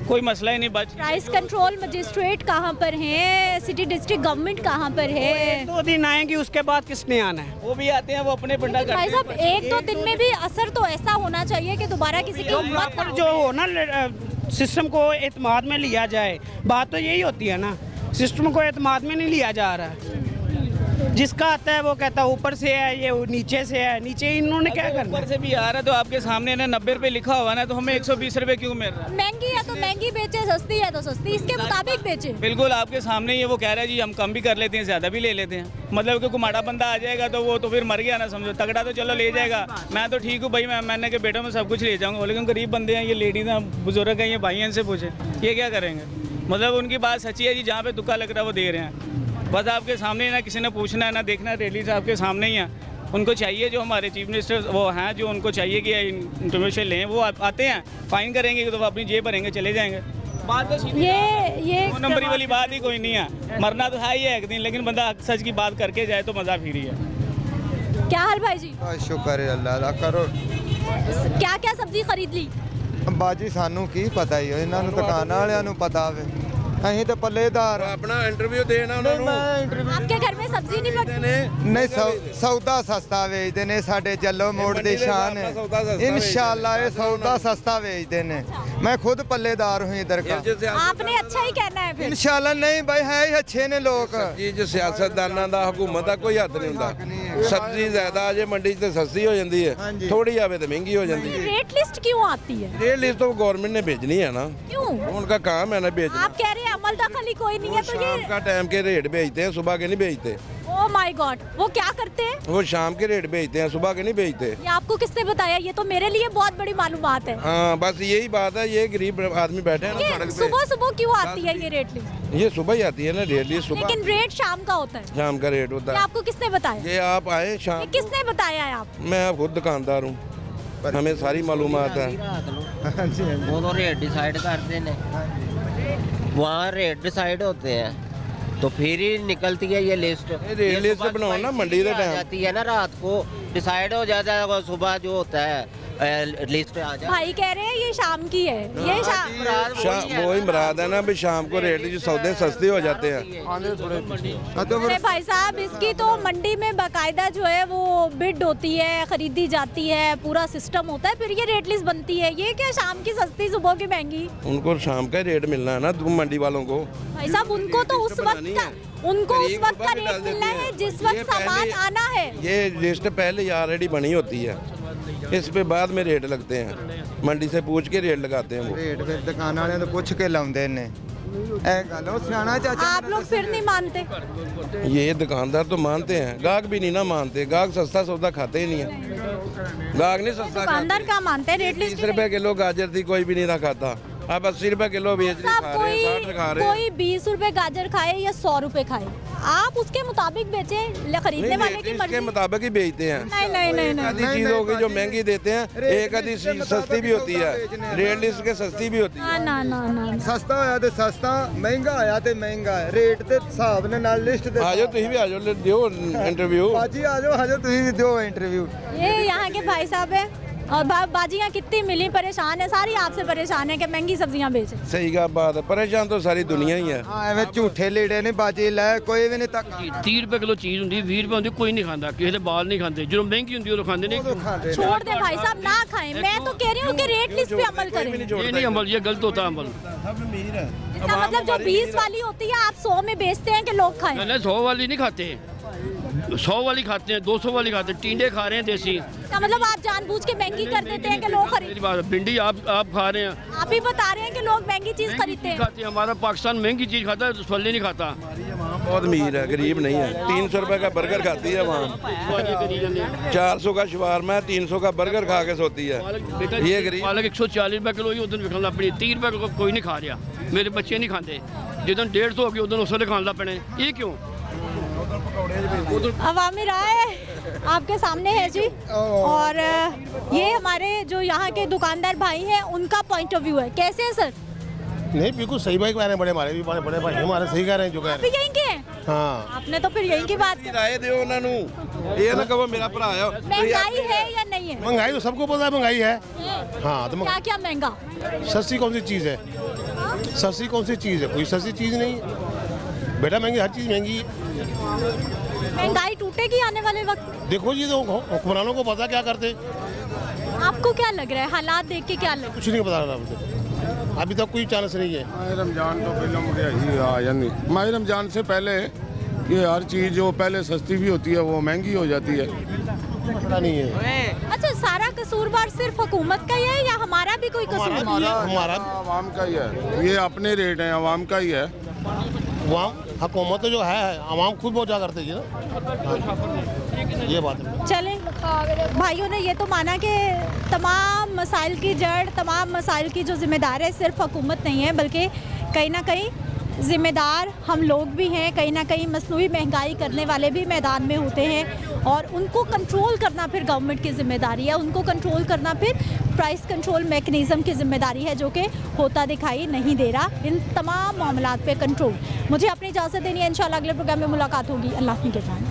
S15: कोई मसला ही नहीं। बच
S1: प्राइस कंट्रोल मजिस्ट्रेट कहाँ पर है? सिटी डिस्ट्रिक्ट गवर्नमेंट कहाँ पर है?
S18: 2 दिन आएंगे, उसके बाद किसने आना है?
S15: वो भी आते हैं, वो अपने पंडा करते हैं।
S1: भाई साहब 1-2 दिन में भी असर तो ऐसा होना चाहिए कि दोबारा किसी की हिम्मत ना हो।
S18: जो हो ना सिस्टम को एतमाद में लिया जाए, बात तो यही होती है ना, सिस्टम को एतमाद में नहीं लिया जा रहा है। जिसका आता है वो कहता है ऊपर से है, ये नीचे से है, नीचे इन्होंने क्या करना?
S15: ऊपर से भी आ रहा है तो आपके सामने ना 90 रुपये लिखा हुआ ना, तो हमें 120 रुपये क्यों मिल रहा है?
S1: महंगी है तो महंगी बेचे, सस्ती है तो सस्ती, इसके मुताबिक बेचे।
S15: बिल्कुल आपके सामने ही है, वो कह रहा है जी हम कम भी कर लेते हैं, ज़्यादा भी ले लेते हैं। मतलब कि कुमाड़ा बंदा आ जाएगा तो वो तो फिर मर गया ना समझो, तगड़ा तो चलो ले जाएगा। मैं तो ठीक हूँ भाई, मैंने के बेटों में सब कुछ ले जाऊँगा, लेकिन गरीब बंदे हैं, ये लेडीज़ हैं, बुजुर्ग हैं, ये भाई हैं, इनसे पूछे ये क्या करेंगे? मतलब उनकी बात सच्ची है जी, जहाँ पे तुक्का लग रहा है वो दे रहे हैं। बस आपके सामने ना किसी ने पूछना है ना देखना, रैली से आपके सामने ही है। उनको चाहिए जो हमारे चीफ मिनिस्टर वो हैं, जो उनको चाहिए कि इंफॉर्मेशन लें, वो आते हैं, फाइन करेंगे तो वो अपनी जेब भरेंगे चले जाएंगे। बात तो सीधी
S1: ये
S15: 2 नंबरी वाली बात ही कोई नहीं है। मरना तो है ही है एक दिन, लेकिन बंदा सच की बात करके जाए तो मज़ा फिर ही है।
S1: क्या हाल भाई जी?
S19: शुक्र है अल्लाह करो।
S1: क्या क्या सब्जी खरीद ली?
S19: बाजी सानू की पता ही है, इन्होंने दुकान वालियां नू पता है, ਅਸੀਂ ਤਾਂ ਪੱਲੇਦਾਰ
S20: ਆਪਣਾ ਇੰਟਰਵਿਊ ਦੇਣਾ ਉਹਨਾਂ ਨੂੰ।
S1: आपके घर में सब्जी नहीं बनती?
S19: ਨਹੀਂ ਸੌਦਾ ਸਸਤਾ ਵੇਚਦੇ ਨੇ ਸਾਡੇ ਜੱਲੋ ਮੋੜ ਦੀ ਸ਼ਾਨ ਹੈ, ਇਨਸ਼ਾਅੱਲਾ ਇਹ ਸੌਦਾ ਸਸਤਾ ਵੇਚਦੇ ਨੇ। मैं खुद पल्लेदार हूँ इधर का।
S1: आपने अच्छा ही कहना है फिर।
S19: इंशाल्लाह नहीं भाई है ही अच्छे ने लोग।
S20: जी सियासतदाना दा हुकूमत दा कोई हद नहीं हुंदा। सब्जी ज्यादा आ जाए मंडी से सस्ती हो जाती है, थोड़ी आवे तो महंगी हो जाती है।
S1: रेट लिस्ट क्यों आती है?
S20: रेट लिस्ट तो गवर्नमेंट ने भेजनी है ना,
S1: क्यों?
S20: उनका काम है ना भेजना।
S1: आप कह रहे हैं अमल दखल ही कोई नहीं है तो ये
S20: शाम का टाइम के रेट भेजते हैं, सुबह के नहीं भेजते।
S1: ओह माय गॉड, वो क्या करते हैं?
S20: वो शाम के रेट भेजते हैं, सुबह के नहीं भेजते।
S1: ये आपको किसने बताया? ये तो मेरे लिए बहुत बड़ी मालूमात है।
S20: हाँ बस यही बात है, ये गरीब आदमी बैठे हैं ना सड़क पे।
S1: सुबह सुबह क्यों आती है ये रेट लिस्ट?
S20: ये सुबह ही आती है ना रेट लिस्ट, सुबह।
S1: लेकिन रेट शाम का होता है।
S20: शाम का रेट होता
S1: ये
S20: है।
S1: आपको किसने बताया?
S20: ये आप आए शाम।
S1: ये किसने बताया है आप?
S20: मैं खुद दुकानदार हूँ, हमें सारी मालूमात है।
S21: वो रेट डिसाइड करते हैं, वहाँ रेट डिसाइड होते हैं तो फिर ही निकलती है ये लिस्ट।
S20: रेट लिस्ट बनाओ ना मंडी के टाइम
S21: जाती है ना, रात को डिसाइड हो जाता है, वो सुबह जो होता है लिस्ट आ जाती है।
S1: भाई कह रहे हैं ये शाम की है, ये शाम
S20: वही मुराद है ना भी शाम को रेट जो सौदे सस्ते हो जाते हैं।
S1: अरे भाई साहब इसकी तो मंडी में बाकायदा जो है वो बिड होती है, खरीदी जाती है, पूरा सिस्टम होता है, फिर ये रेट लिस्ट बनती है। ये क्या शाम की सस्ती सुबह की महंगी?
S20: उनको शाम का रेट मिलना है ना मंडी वालों को।
S1: भाई साहब उनको तो उस वक्त का रेट मिलना है जिस वक्त सामान आना है।
S20: ये लिस्ट पहले ही ऑलरेडी बनी होती है, इस पे बाद में रेट लगते हैं, मंडी से पूछ के रेट लगाते हैं वो।
S19: रेट फिर दुकान वाले तो पूछ के लाਉਂਦੇ ਨੇ ਇਹ ਗੱਲ ਉਹ ਸਿਆਣਾ ਚਾਚਾ।
S1: आप लोग फिर नहीं मानते?
S20: ये दुकानदार तो मानते हैं, गाहक भी नहीं ना मानते, गाहक सस्ता सौदा खाते ही नहीं है। गाहक नहीं सस्ता,
S1: दुकानदार क्या मानते हैं? रेट लिस्ट
S20: 30 रुपए किलो गाजर थी, कोई भी नहीं रहा खाता, अब 80 रुपए किलो बेच रहे, खा रहे हैं, 60 खा रहे हैं।
S1: कोई 20 रुपए गाजर खाए या 100 रुपए खाए, आप उसके मुताबिक बेचे, खरीदने वाले की मर्जी
S20: के मुताबिक ही बेचते हैं।
S1: नहीं
S20: आधी चीज होगी जो महंगी देते हैं, एक आधी सस्ती भी होती है, रेट लिस्ट के सस्ती भी होती है।
S1: ना
S19: सस्ता होया ते सस्ता, महंगा होया ते महंगा है, रेट ते हिसाब ने नाल लिस्ट दे।
S20: आ जाओ तुम भी आ जाओ, दियो इंटरव्यू।
S19: बाजी आ जाओ तुम भी दियो इंटरव्यू।
S1: ये यहाँ के भाई साहब है, और बाजियाँ कितनी मिली, परेशान है सारी, आपसे परेशान है कि महंगी सब्जियाँ बेचे।
S20: सही बात है, परेशान तो सारी दुनिया ही है।
S19: ਹਾਂ ਐਵੇਂ ਝੂਠੇ ਲੀੜੇ ਨਹੀਂ ਬਾਜੀ ਲੈ ਕੋਈ ਵੀ ਨਹੀਂ ਤੱਕ
S3: 30 रुपए किलो चीज़ होंगी, 20 रुपए होंगी, कोई नहीं खाता, किसी के बाल नहीं खाते, जो महंगी होंगी वो खाते नहीं।
S1: छोड़ दे भाई साहब, ना खाएं। मैं तो कह रही हूँ कि रेट लिस्ट पे अमल करें।
S3: ये नहीं अमल, ये गलत होता है अमल।
S1: इसका मतलब जो 20 वाली होती है आप 100 में बेचते हैं कि लोग खाएं?
S3: मैंने 100 वाली नहीं खाते, 100 वाली खाते हैं, 200 वाली खाते हैं, टींडे खा रहे हैं देसी।
S1: इसका मतलब आप जानबूझ के महंगी कर देते हैं कि लोग खरीद।
S3: मेरी बात, भिंडी आप खा रहे हैं,
S1: आप ही बता रहे हैं कि लोग महंगी चीज खरीदते हैं।
S3: खाते हैं। हमारा पाकिस्तान महंगी चीज़ खाता है, फल नहीं खाता।
S20: बहुत अमीर है, गरीब नहीं है। 300 रुपए का बर्गर खाती है वहाँ, 400 का शवारमा है, 300 का बर्गर खा के सोती है। ये गरीब
S3: पालक 140 रुपए किलो ही उधर विकलना अपनी, 30 रुपए को कोई नहीं खा रहा, मेरे बच्चे नहीं खाते। जिस 150 हो गया उधर उससे खाना पड़े, ये क्यों?
S1: अवामी राय आपके सामने है जी, और ये हमारे जो यहाँ के दुकानदार भाई हैं उनका पॉइंट ऑफ व्यू है। कैसे है सर?
S22: नहीं बिल्कुल सही भाई कह रहे हैं, बड़े हमारे भी बड़े भाई हमारे सही कह रहे हैं जो कह
S1: आप
S22: रहे
S1: भी यहीं के हैं?
S22: हाँ
S1: आपने तो फिर यहीं की बात की।
S20: राय दो उन्होंने, ये ना कहो मेरा भरा है।
S1: महंगाई है या नहीं है?
S22: महंगाई तो सबको पता है, महंगाई है। हाँ तो
S1: क्या क्या महंगा?
S22: सस्ती कौन सी चीज़ है? सस्ती कौन सी चीज़ है? कोई सस्ती चीज़ नहीं बेटा, महंगी हर चीज़ महंगी है।
S1: महंगाई टूटेगी आने वाले वक्त?
S22: देखो जी, तो हुक्मरानों को पता क्या करते।
S1: आपको क्या लग रहा है, हालात देख के क्या लग रहा है?
S22: कुछ नहीं पता रहा मुझे, अभी तक कोई चांस नहीं है।
S23: माह रमजान तो पहले महंगाई आ जाती, माह रमजान से पहले ये हर चीज़ जो पहले सस्ती भी होती है वो महंगी हो जाती है।
S22: पता नहीं है।
S1: अच्छा, सारा कसूरवार सिर्फ हुकूमत का ही है या हमारा भी कोई कसूर है?
S23: हमारा आवाम का ही है, ये अपने रेट हैं, आवाम का ही है।
S22: हुकूमत जो है आवाम खुद पहुँचा करती है ना, ये बात है।
S1: चलें, भाइयों ने ये तो माना कि तमाम मसाइल की जड़, तमाम मसाइल की जो जिम्मेदार है सिर्फ हुकूमत नहीं है, बल्कि कहीं ना कहीं ज़िम्मेदार हम लोग भी हैं। कहीं ना कहीं मसनूई महंगाई करने वाले भी मैदान में होते हैं और उनको कंट्रोल करना फिर गवर्नमेंट की ज़िम्मेदारी है, उनको कंट्रोल करना फिर प्राइस कंट्रोल मैकेनिज़्म की ज़िम्मेदारी है, जो कि होता दिखाई नहीं दे रहा इन तमाम मामलात पे कंट्रोल। मुझे अपनी इजाज़त देनी है, इंशाल्लाह अगले प्रोग्राम में मुलाकात होगी। अल्लाह की निगहबान।